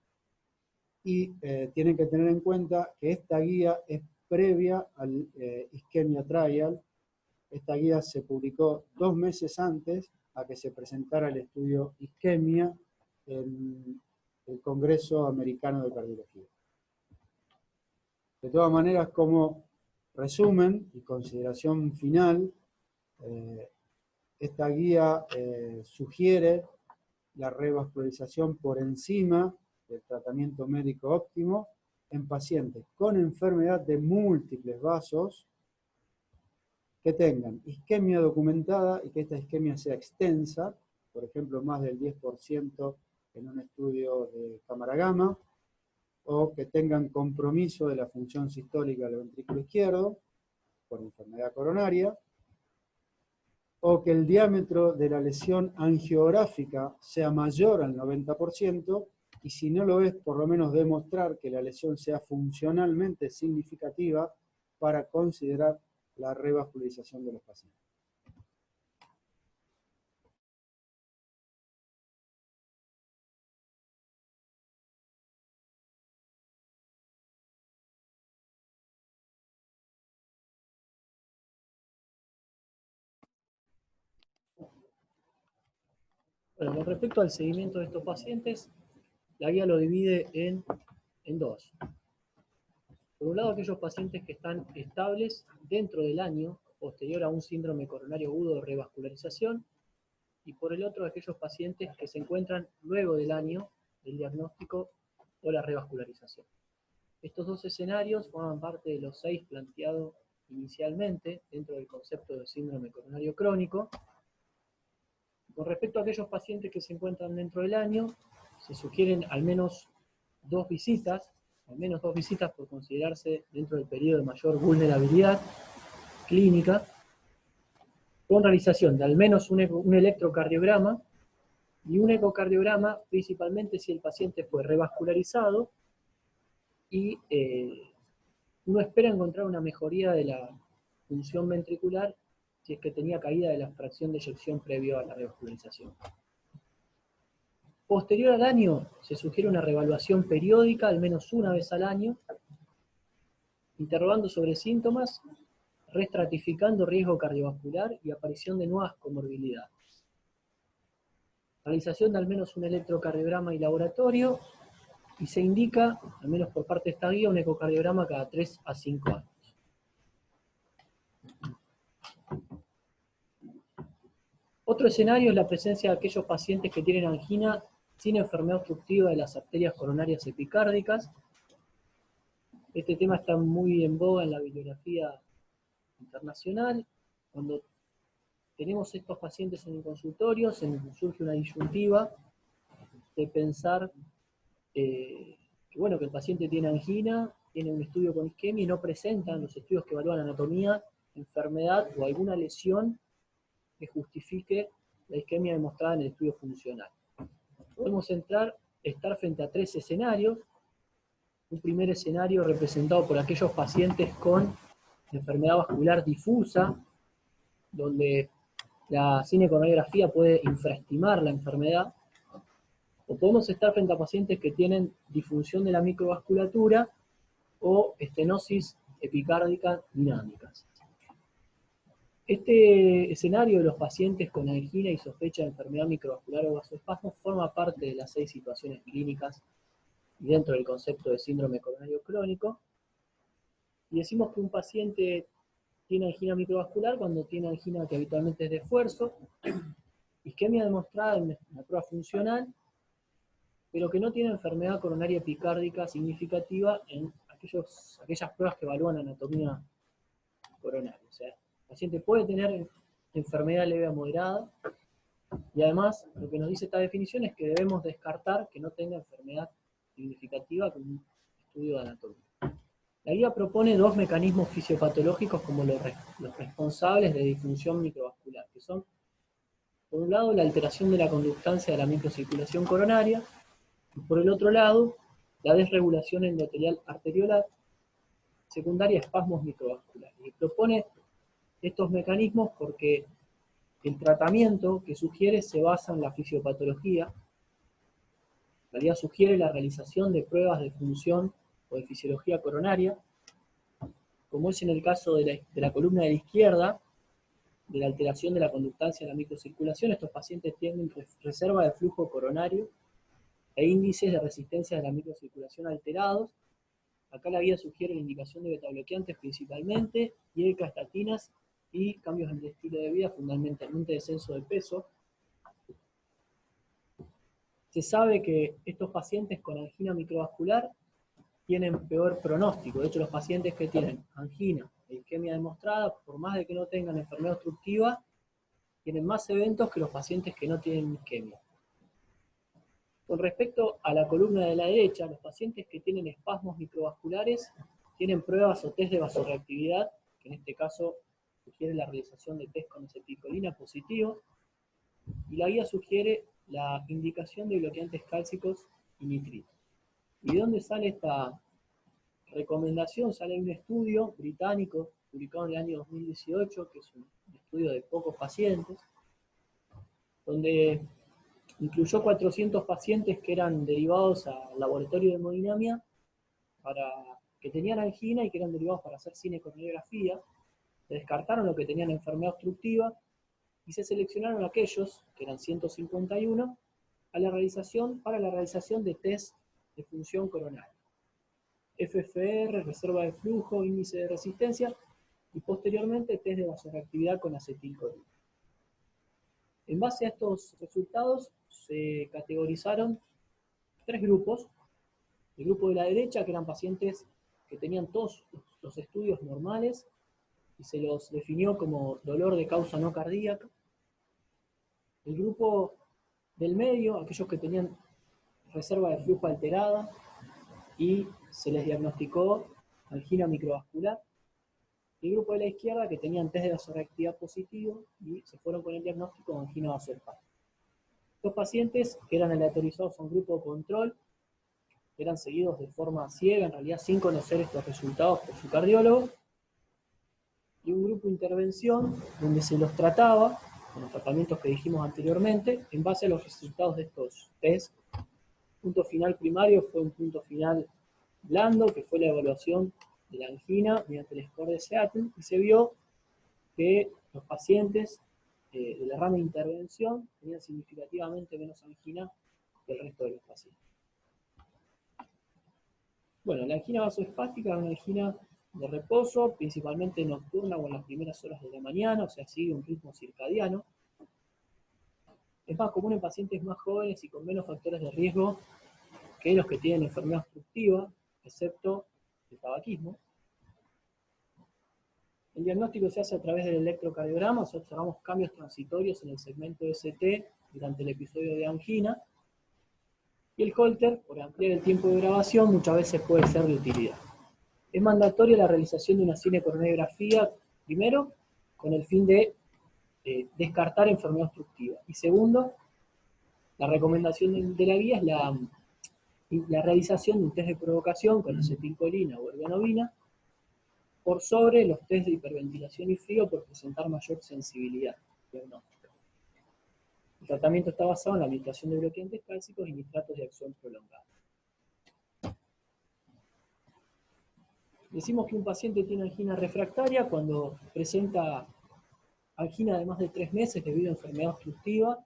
y tienen que tener en cuenta que esta guía es previa al Ischemia Trial. Esta guía se publicó 2 meses antes a que se presentara el estudio Ischemia en el Congreso Americano de Cardiología. De todas maneras, como resumen y consideración final, esta guía sugiere la revascularización por encima del tratamiento médico óptimo en pacientes con enfermedad de múltiples vasos que tengan isquemia documentada y que esta isquemia sea extensa, por ejemplo, más del 10% en un estudio de cámara gamma, o que tengan compromiso de la función sistólica del ventrículo izquierdo por enfermedad coronaria, o que el diámetro de la lesión angiográfica sea mayor al 90%, y si no lo es, por lo menos demostrar que la lesión sea funcionalmente significativa para considerar la revascularización de los pacientes. Bueno, con respecto al seguimiento de estos pacientes, la guía lo divide en dos. Por un lado, aquellos pacientes que están estables dentro del año posterior a un síndrome coronario agudo de revascularización, y por el otro, aquellos pacientes que se encuentran luego del año del diagnóstico o la revascularización. Estos dos escenarios forman parte de los 6 planteados inicialmente dentro del concepto de síndrome coronario crónico. Con respecto a aquellos pacientes que se encuentran dentro del año, se sugieren al menos 2 visitas por considerarse dentro del periodo de mayor vulnerabilidad clínica, con realización de al menos un electrocardiograma y un ecocardiograma, principalmente si el paciente fue revascularizado y uno espera encontrar una mejoría de la función ventricular si es que tenía caída de la fracción de eyección previo a la revascularización. Posterior al año, se sugiere una reevaluación periódica, al menos una vez al año, interrogando sobre síntomas, restratificando riesgo cardiovascular y aparición de nuevas comorbilidades. Realización de al menos un electrocardiograma y laboratorio, y se indica, al menos por parte de esta guía, un ecocardiograma cada 3 a 5 años. Otro escenario es la presencia de aquellos pacientes que tienen angina sin enfermedad obstructiva de las arterias coronarias epicárdicas. Este tema está muy en boga en la bibliografía internacional. Cuando tenemos estos pacientes en el consultorio, surge una disyuntiva de pensar que el paciente tiene angina, tiene un estudio con isquemia y no presentan los estudios que evalúan anatomía, enfermedad o alguna lesión que justifique la isquemia demostrada en el estudio funcional. Podemos estar frente a 3 escenarios. Un primer escenario representado por aquellos pacientes con enfermedad vascular difusa, donde la cinecoronariografía puede infraestimar la enfermedad. O podemos estar frente a pacientes que tienen disfunción de la microvasculatura o estenosis epicárdica dinámicas. Este escenario de los pacientes con angina y sospecha de enfermedad microvascular o vasoespasmo forma parte de las 6 situaciones clínicas y dentro del concepto de síndrome coronario crónico. Y decimos que un paciente tiene angina microvascular cuando tiene angina que habitualmente es de esfuerzo, isquemia demostrada en la prueba funcional, pero que no tiene enfermedad coronaria epicárdica significativa en aquellas pruebas que evalúan anatomía coronaria. O sea, el paciente puede tener enfermedad leve a moderada, y además lo que nos dice esta definición es que debemos descartar que no tenga enfermedad significativa con un estudio de anatomía. La guía propone 2 mecanismos fisiopatológicos como los responsables de disfunción microvascular, que son, por un lado, la alteración de la conductancia de la microcirculación coronaria, y por el otro lado, la desregulación endotelial arteriolar, secundaria a espasmos microvasculares. Y propone estos mecanismos porque el tratamiento que sugiere se basa en la fisiopatología. La guía sugiere la realización de pruebas de función o de fisiología coronaria, como es en el caso de la columna de la izquierda, de la alteración de la conductancia de la microcirculación. Estos pacientes tienen reserva de flujo coronario e índices de resistencia de la microcirculación alterados. Acá la guía sugiere la indicación de betabloqueantes principalmente, y estatinas y cambios en el estilo de vida, fundamentalmente descenso de peso. Se sabe que estos pacientes con angina microvascular tienen peor pronóstico. De hecho, los pacientes que tienen angina e isquemia demostrada, por más de que no tengan enfermedad obstructiva, tienen más eventos que los pacientes que no tienen isquemia. Con respecto a la columna de la derecha, los pacientes que tienen espasmos microvasculares tienen pruebas o test de vasorreactividad, que en este caso sugiere la realización de test con acetilcolina positivo, y la guía sugiere la indicación de bloqueantes cálcicos y nitritos. ¿Y de dónde sale esta recomendación? Sale un estudio británico publicado en el año 2018, que es un estudio de pocos pacientes, donde incluyó 400 pacientes que eran derivados al laboratorio de hemodinamia, que tenían angina y que eran derivados para hacer cinecoronografía. Se descartaron los que tenían enfermedad obstructiva y se seleccionaron aquellos, que eran 151, para la realización de test de función coronaria. FFR, reserva de flujo, índice de resistencia, y posteriormente test de vasorreactividad con acetilcolina. En base a estos resultados se categorizaron 3 grupos. El grupo de la derecha, que eran pacientes que tenían todos los estudios normales y se los definió como dolor de causa no cardíaca. El grupo del medio, aquellos que tenían reserva de flujo alterada y se les diagnosticó angina microvascular. Y el grupo de la izquierda, que tenían test de vasorreactividad positivo y se fueron con el diagnóstico de angina vasoespásmica. Estos pacientes que eran aleatorizados a un grupo control, eran seguidos de forma ciega, en realidad sin conocer estos resultados por su cardiólogo, y un grupo de intervención donde se los trataba con los tratamientos que dijimos anteriormente en base a los resultados de estos test. El punto final primario fue un punto final blando, que fue la evaluación de la angina mediante el score de Seattle, y se vio que los pacientes de la rama de intervención tenían significativamente menos angina que el resto de los pacientes. Bueno, la angina vasoespástica es una angina de reposo, principalmente nocturna o en las primeras horas de la mañana, o sea, sigue un ritmo circadiano. Es más común en pacientes más jóvenes y con menos factores de riesgo que los que tienen enfermedad obstructiva, excepto el tabaquismo. El diagnóstico se hace a través del electrocardiograma, o sea, observamos cambios transitorios en el segmento ST durante el episodio de angina. Y el Holter, por ampliar el tiempo de grabación, muchas veces puede ser de utilidad. Es mandatoria la realización de una cinecoronografía, primero, con el fin de descartar enfermedad obstructiva. Y segundo, la recomendación de la guía es la realización de un test de provocación con acetilcolina o ergonovina, por sobre los test de hiperventilación y frío por presentar mayor sensibilidad diagnóstica. El tratamiento está basado en la administración de bloqueantes cálcicos y nitratos de acción prolongada. Decimos que un paciente tiene angina refractaria cuando presenta angina de más de 3 meses debido a enfermedad obstructiva,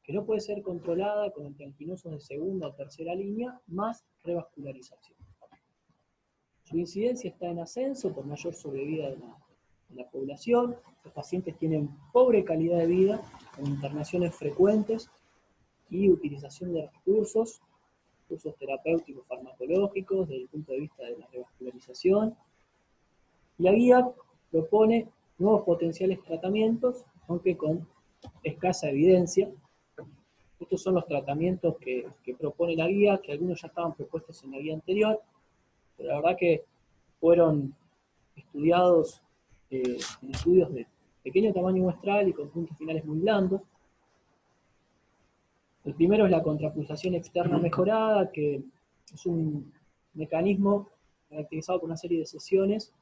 que no puede ser controlada con antianginosos de segunda o tercera línea, más revascularización. Su incidencia está en ascenso por mayor sobrevida de la población. Los pacientes tienen pobre calidad de vida, con internaciones frecuentes y utilización de recursos terapéuticos farmacológicos desde el punto de vista de la revascularización. La guía propone nuevos potenciales tratamientos, aunque con escasa evidencia. Estos son los tratamientos que propone la guía, que algunos ya estaban propuestos en la guía anterior, pero la verdad que fueron estudiados en estudios de pequeño tamaño muestral y con puntos finales muy blandos. El primero es la contrapulsación externa mejorada, que es un mecanismo caracterizado por una serie de sesiones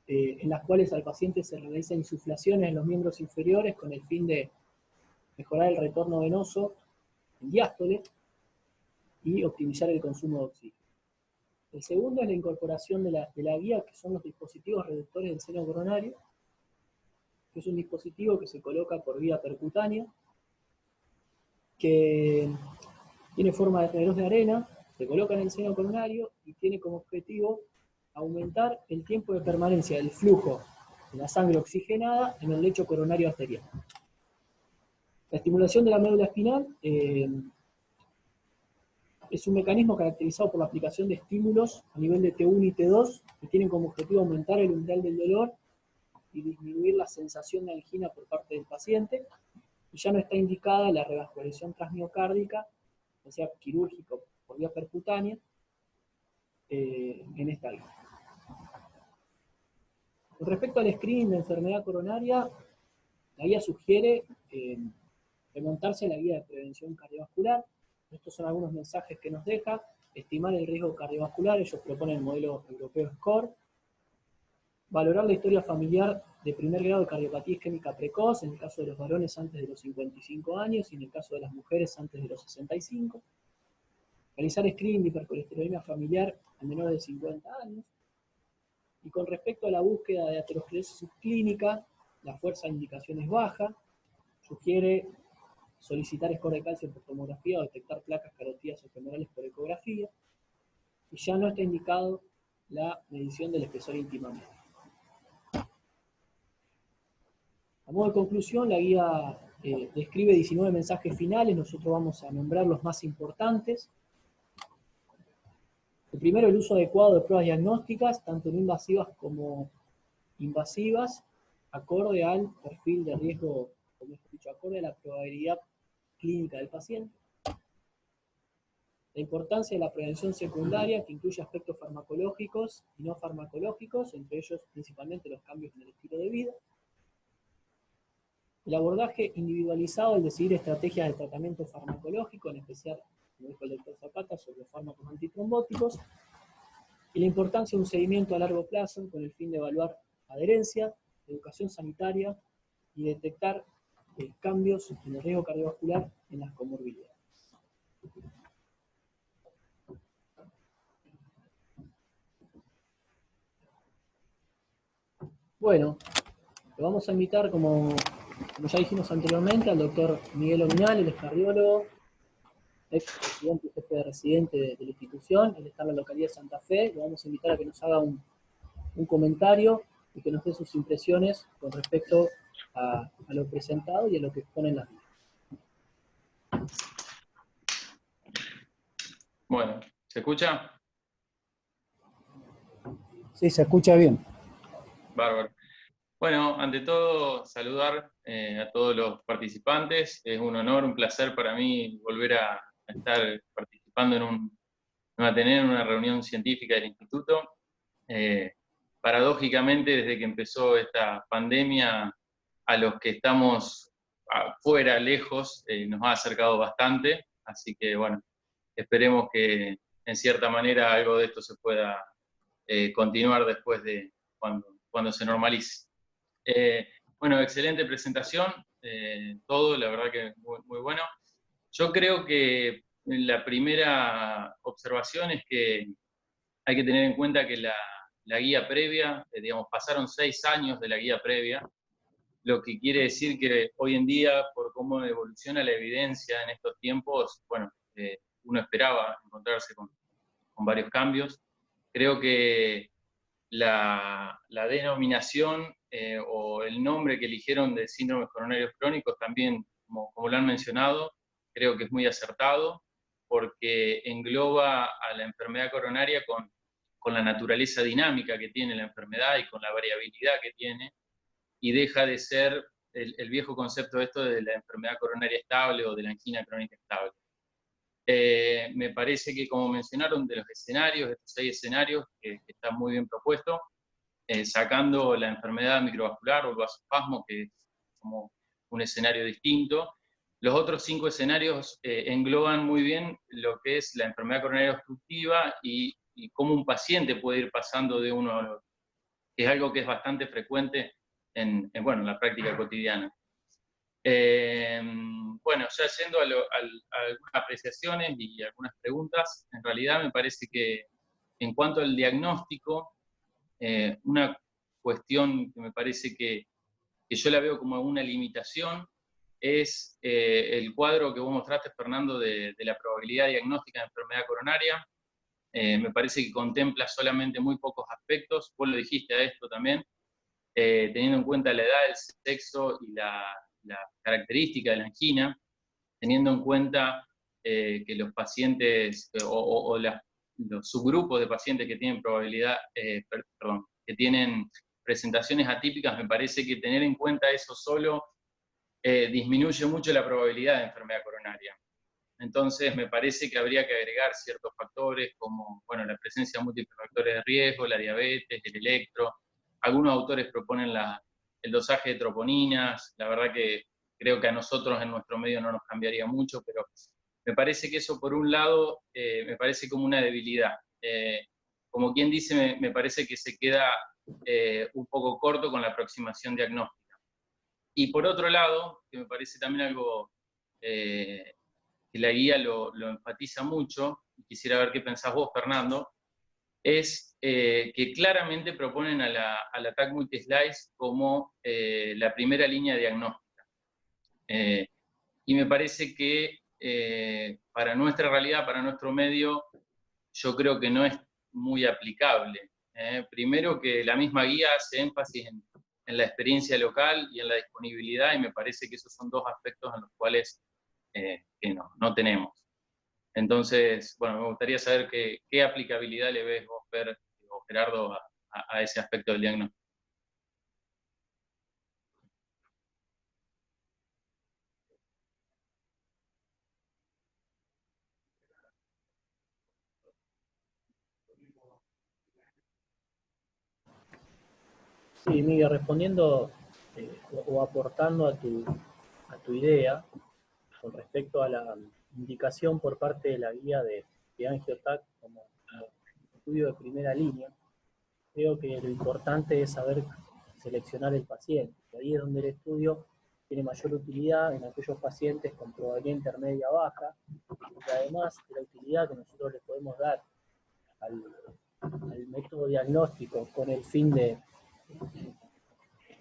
en las cuales al paciente se realiza insuflaciones en los miembros inferiores con el fin de mejorar el retorno venoso en diástole y optimizar el consumo de oxígeno. El segundo es la incorporación de la guía, que son los dispositivos reductores del seno coronario, que es un dispositivo que se coloca por vía percutánea, que tiene forma de reloj de arena, se coloca en el seno coronario y tiene como objetivo aumentar el tiempo de permanencia del flujo de la sangre oxigenada en el lecho coronario arterial. La estimulación de la médula espinal es un mecanismo caracterizado por la aplicación de estímulos a nivel de T1 y T2 que tienen como objetivo aumentar el umbral del dolor y disminuir la sensación de angina por parte del paciente, y ya no está indicada la revascularización transmiocárdica, o sea, quirúrgica por vía percutánea, en esta guía. Con respecto al screening de enfermedad coronaria, la guía sugiere remontarse a la guía de prevención cardiovascular. Estos son algunos mensajes que nos deja: estimar el riesgo cardiovascular, ellos proponen el modelo europeo SCORE, valorar la historia familiar de primer grado de cardiopatía isquémica precoz, en el caso de los varones antes de los 55 años y en el caso de las mujeres antes de los 65, realizar screening de hipercolesterolemia familiar a menores de 50 años, y con respecto a la búsqueda de aterosclerosis subclínica, la fuerza de indicación es baja, sugiere solicitar score de calcio por tomografía o detectar placas carotídeas o femorales por ecografía, y ya no está indicado la medición del espesor íntima media. A modo de conclusión, la guía describe 19 mensajes finales, nosotros vamos a nombrar los más importantes. El primero, el uso adecuado de pruebas diagnósticas, tanto no invasivas como invasivas, acorde al perfil de riesgo, como he dicho, acorde a la probabilidad clínica del paciente. La importancia de la prevención secundaria, que incluye aspectos farmacológicos y no farmacológicos, entre ellos principalmente los cambios en el estilo de vida. El abordaje individualizado al decidir estrategias de tratamiento farmacológico, en especial, como dijo el doctor Zapata, sobre los fármacos antitrombóticos. Y la importancia de un seguimiento a largo plazo con el fin de evaluar adherencia, educación sanitaria y detectar cambios en el riesgo cardiovascular en las comorbilidades. Bueno, lo vamos a invitar, como ya dijimos anteriormente, al doctor Miguel Ominal, él es cardiólogo, ex presidente y jefe de residente de la institución, él está en la localidad de Santa Fe. Lo vamos a invitar a que nos haga un comentario y que nos dé sus impresiones con respecto a lo presentado y a lo que exponen las guías. Bueno, ¿se escucha? Sí, se escucha bien. Bárbaro. Bueno, ante todo, saludar a todos los participantes. Es un honor, un placer para mí volver a estar participando en una reunión científica del Instituto. Paradójicamente, desde que empezó esta pandemia, a los que estamos afuera, lejos, nos ha acercado bastante. Así que, bueno, esperemos que en cierta manera algo de esto se pueda continuar después de cuando se normalice. Bueno, excelente presentación, todo, la verdad que muy, muy bueno. Yo creo que la primera observación es que hay que tener en cuenta que la guía previa, digamos, pasaron 6 años de la guía previa, lo que quiere decir que hoy en día, por cómo evoluciona la evidencia en estos tiempos, bueno, uno esperaba encontrarse con varios cambios. Creo que la denominación o el nombre que eligieron de síndromes coronarios crónicos también, como lo han mencionado, creo que es muy acertado, porque engloba a la enfermedad coronaria con la naturaleza dinámica que tiene la enfermedad y con la variabilidad que tiene, y deja de ser el viejo concepto esto de la enfermedad coronaria estable o de la angina crónica estable. Me parece que, como mencionaron, de los escenarios, estos 6 escenarios, que están muy bien propuestos, sacando la enfermedad microvascular o el vasospasmo, que es como un escenario distinto, los otros 5 escenarios engloban muy bien lo que es la enfermedad coronaria obstructiva y cómo un paciente puede ir pasando de uno al otro, que es algo que es bastante frecuente en la práctica cotidiana. Bueno, ya yendo a algunas apreciaciones y algunas preguntas, en realidad me parece que en cuanto al diagnóstico, una cuestión que me parece que yo la veo como una limitación es el cuadro que vos mostraste, Fernando, de la probabilidad diagnóstica de enfermedad coronaria. Me parece que contempla solamente muy pocos aspectos, vos lo dijiste a esto también, teniendo en cuenta la edad, el sexo y la característica de la angina, teniendo en cuenta que los pacientes los subgrupos de pacientes que tienen que tienen presentaciones atípicas, me parece que tener en cuenta eso solo disminuye mucho la probabilidad de enfermedad coronaria. Entonces me parece que habría que agregar ciertos factores como, bueno, la presencia de múltiples factores de riesgo, la diabetes, el electro. Algunos autores proponen el dosaje de troponinas. La verdad que creo que a nosotros en nuestro medio no nos cambiaría mucho, pero me parece que eso, por un lado, me parece como una debilidad. Como quien dice, me parece que se queda un poco corto con la aproximación diagnóstica. Y por otro lado, que me parece también algo que la guía lo enfatiza mucho, y quisiera ver qué pensás vos, Fernando, es que claramente proponen a la TAC multislice como la primera línea diagnóstica. Y me parece que para nuestra realidad, para nuestro medio, yo creo que no es muy aplicable. Primero que la misma guía hace énfasis en la experiencia local y en la disponibilidad, y me parece que esos son 2 aspectos en los cuales que no tenemos. Entonces, bueno, me gustaría saber qué aplicabilidad le ves vos, Fer, o Gerardo, a ese aspecto del diagnóstico. Sí, Miguel, respondiendo o aportando a tu idea con respecto a la indicación por parte de la guía de AngioTAC como estudio de primera línea, creo que lo importante es saber seleccionar el paciente. Ahí es donde el estudio tiene mayor utilidad en aquellos pacientes con probabilidad intermedia baja, y además de la utilidad que nosotros le podemos dar al método diagnóstico con el fin de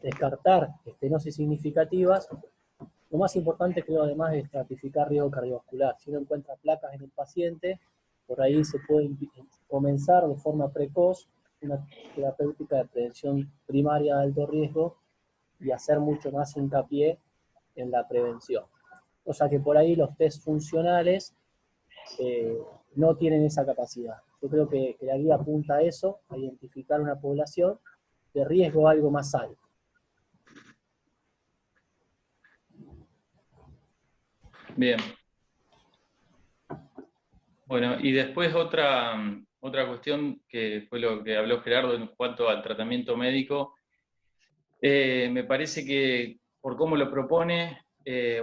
descartar estenosis significativas, lo más importante creo además es estratificar riesgo cardiovascular. Si uno encuentra placas en el paciente, por ahí se puede comenzar de forma precoz una terapéutica de prevención primaria de alto riesgo y hacer mucho más hincapié en la prevención. O sea que por ahí los test funcionales no tienen esa capacidad. Yo creo que la guía apunta a eso, a identificar una población de riesgo algo más alto. Bien. Bueno, y después otra cuestión que fue lo que habló Gerardo en cuanto al tratamiento médico. Me parece que por cómo lo propone,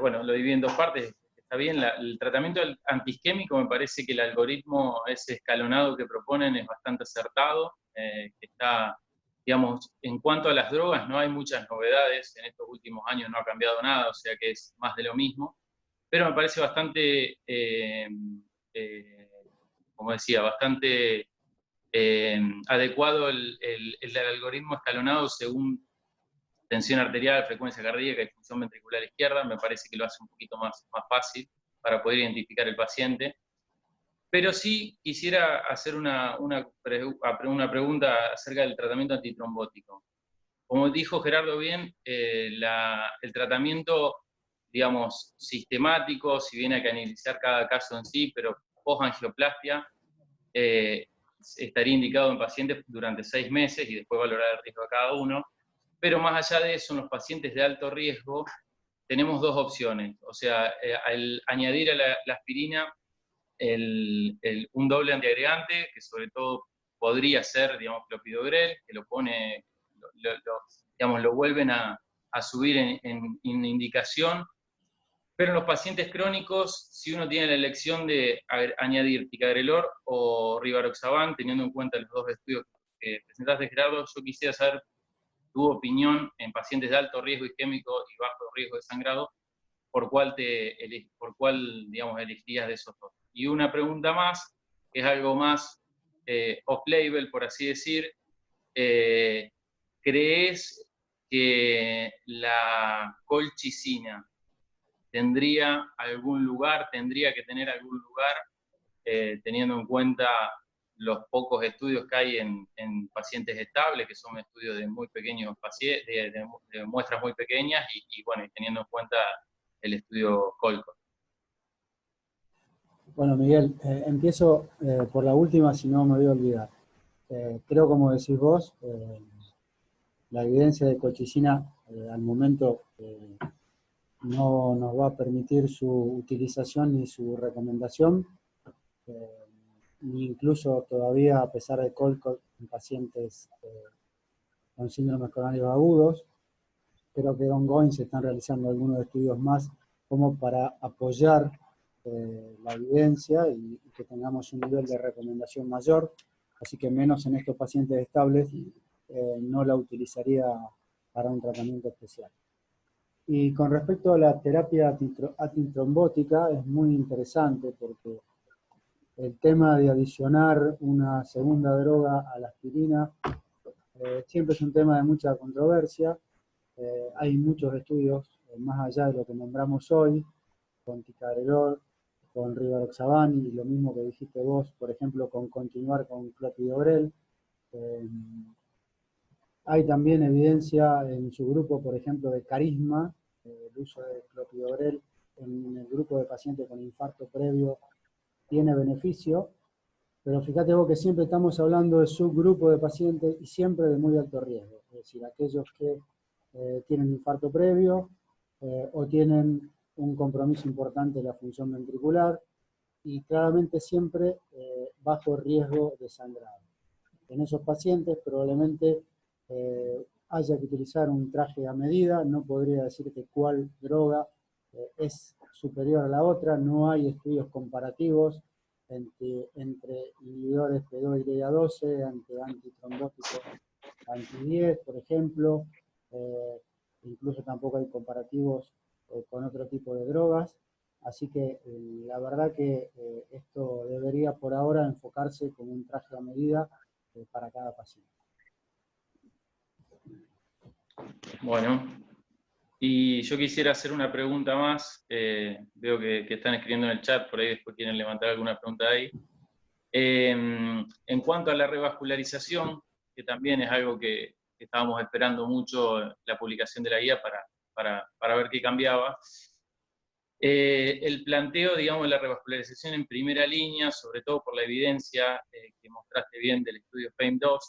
bueno, lo divide en 2 partes. Está bien, el tratamiento antiisquémico, me parece que el algoritmo ese escalonado que proponen es bastante acertado, que está, digamos, en cuanto a las drogas no hay muchas novedades, en estos últimos años no ha cambiado nada, o sea que es más de lo mismo, pero me parece bastante, como decía, bastante adecuado el algoritmo escalonado según tensión arterial, frecuencia cardíaca y función ventricular izquierda. Me parece que lo hace un poquito más fácil para poder identificar el paciente. Pero sí quisiera hacer una pregunta acerca del tratamiento antitrombótico. Como dijo Gerardo bien, el tratamiento, digamos, sistemático, si bien hay que analizar cada caso en sí, pero post-angioplastia, estaría indicado en pacientes durante 6 meses y después valorar el riesgo de cada uno. Pero más allá de eso, en los pacientes de alto riesgo, tenemos 2 opciones. O sea, al añadir a la aspirina un doble antiagregante, que sobre todo podría ser, digamos, clopidogrel, que lo pone, digamos, lo vuelven a subir en indicación. Pero en los pacientes crónicos, si uno tiene la elección de añadir ticagrelor o rivaroxaban, teniendo en cuenta los 2 estudios que presentaste, Gerardo, yo quisiera saber tu opinión en pacientes de alto riesgo isquémico y bajo riesgo de sangrado, por cuál, digamos, elegirías de esos 2. Y una pregunta más, que es algo más off-label, por así decir. ¿Crees que la colchicina tendría que tener algún lugar, teniendo en cuenta los pocos estudios que hay en pacientes estables, que son estudios de muy pequeños pacientes, de muestras muy pequeñas, y bueno, y teniendo en cuenta el estudio Colcott? Bueno, Miguel, empiezo por la última, si no me voy a olvidar. Creo, como decís vos, la evidencia de colchicina al momento no nos va a permitir su utilización ni su recomendación, ni incluso todavía, a pesar de Colcott, en pacientes con síndromes coronarios agudos. Creo que ongoing se están realizando algunos estudios más como para apoyar la evidencia y que tengamos un nivel de recomendación mayor, así que menos en estos pacientes estables no la utilizaría para un tratamiento especial. Y con respecto a la terapia antitrombótica, es muy interesante porque el tema de adicionar una segunda droga a la aspirina siempre es un tema de mucha controversia. Hay muchos estudios, más allá de lo que nombramos hoy, con ticagrelor, con rivaroxaban, y lo mismo que dijiste vos, por ejemplo, con continuar con clopidogrel. Hay también evidencia en su grupo, por ejemplo, de Carisma, el uso de clopidogrel en el grupo de pacientes con infarto previo tiene beneficio, pero fíjate vos que siempre estamos hablando de subgrupo de pacientes y siempre de muy alto riesgo, es decir, aquellos que tienen infarto previo o tienen un compromiso importante de la función ventricular y claramente siempre bajo riesgo de sangrado. En esos pacientes probablemente haya que utilizar un traje a medida, no podría decirte cuál droga es superior a la otra, no hay estudios comparativos entre inhibidores P2 y DEA12, antitrombóticos anti-10, por ejemplo, incluso tampoco hay comparativos con otro tipo de drogas, así que la verdad que esto debería por ahora enfocarse como un traje a medida para cada paciente. Bueno, y yo quisiera hacer una pregunta más. Veo que están escribiendo en el chat, por ahí después quieren levantar alguna pregunta ahí. En cuanto a la revascularización, que también es algo que estábamos esperando mucho, la publicación de la guía para ver qué cambiaba. El planteo, digamos, de la revascularización en primera línea, sobre todo por la evidencia que mostraste bien del estudio FAME2,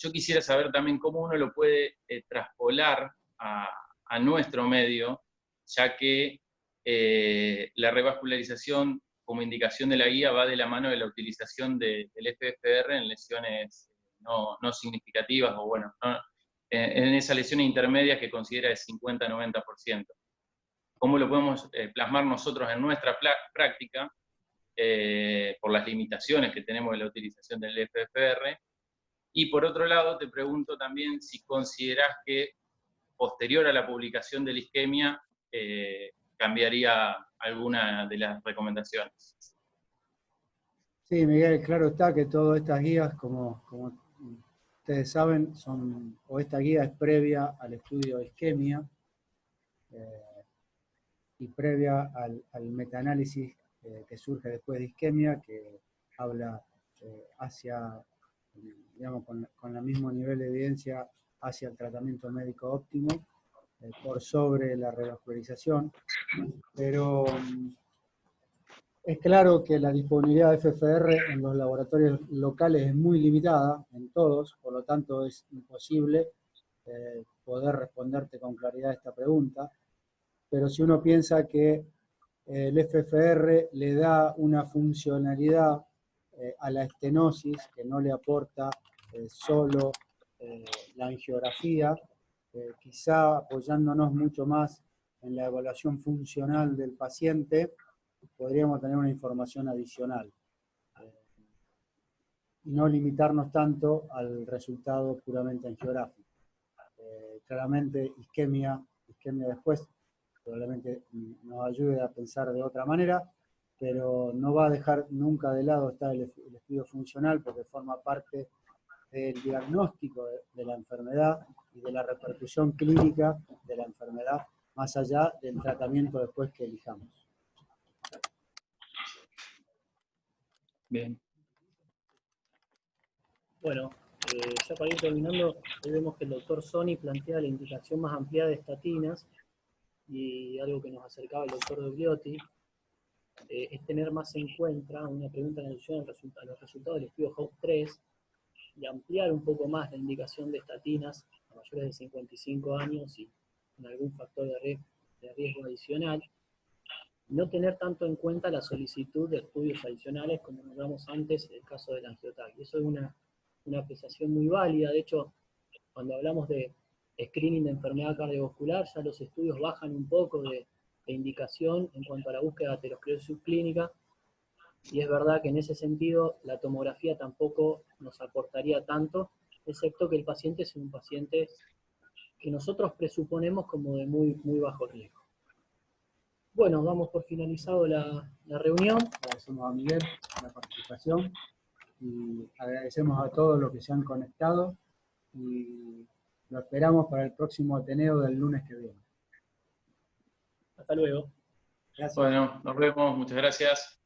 yo quisiera saber también cómo uno lo puede traspolar a nuestro medio, ya que la revascularización como indicación de la guía va de la mano de la utilización del FFR en lesiones no significativas, o bueno, en esas lesiones intermedias que considera de 50-90%. ¿Cómo lo podemos plasmar nosotros en nuestra práctica por las limitaciones que tenemos de la utilización del FFR? Y por otro lado, te pregunto también si considerás que posterior a la publicación de la isquemia cambiaría alguna de las recomendaciones. Sí, Miguel, claro está que todas estas guías, como ustedes saben, esta guía es previa al estudio de isquemia y previa al metaanálisis que surge después de isquemia, que habla digamos, con el mismo nivel de evidencia hacia el tratamiento médico óptimo, por sobre la revascularización. Pero es claro que la disponibilidad de FFR en los laboratorios locales es muy limitada, en todos, por lo tanto es imposible poder responderte con claridad a esta pregunta. Pero si uno piensa que el FFR le da una funcionalidad a la estenosis que no le aporta solo la angiografía, quizá apoyándonos mucho más en la evaluación funcional del paciente, podríamos tener una información adicional y no limitarnos tanto al resultado puramente angiográfico. Claramente isquemia después probablemente nos ayude a pensar de otra manera, pero no va a dejar nunca de lado estar el estudio funcional, porque forma parte del diagnóstico de la enfermedad y de la repercusión clínica de la enfermedad, más allá del tratamiento después que elijamos. Bien. Bueno, ya para ir terminando, hoy vemos que el doctor Soni plantea la indicación más ampliada de estatinas, y algo que nos acercaba el doctor Dogliotti, es tener más en cuenta una pregunta en relación a los resultados del estudio HAWK 3, y ampliar un poco más la indicación de estatinas a mayores de 55 años y con algún factor de riesgo adicional. No tener tanto en cuenta la solicitud de estudios adicionales, como nombramos antes, en el caso del angioTAC. Y eso es una apreciación muy válida. De hecho, cuando hablamos de screening de enfermedad cardiovascular, ya los estudios bajan un poco de indicación en cuanto a la búsqueda de aterosclerosis subclínica, y es verdad que en ese sentido la tomografía tampoco nos aportaría tanto, excepto que el paciente es un paciente que nosotros presuponemos como de muy, muy bajo riesgo. Bueno, damos por finalizado la reunión. Agradecemos a Miguel la participación y agradecemos a todos los que se han conectado y lo esperamos para el próximo Ateneo del lunes que viene. Hasta luego. Gracias. Bueno, nos vemos, muchas gracias.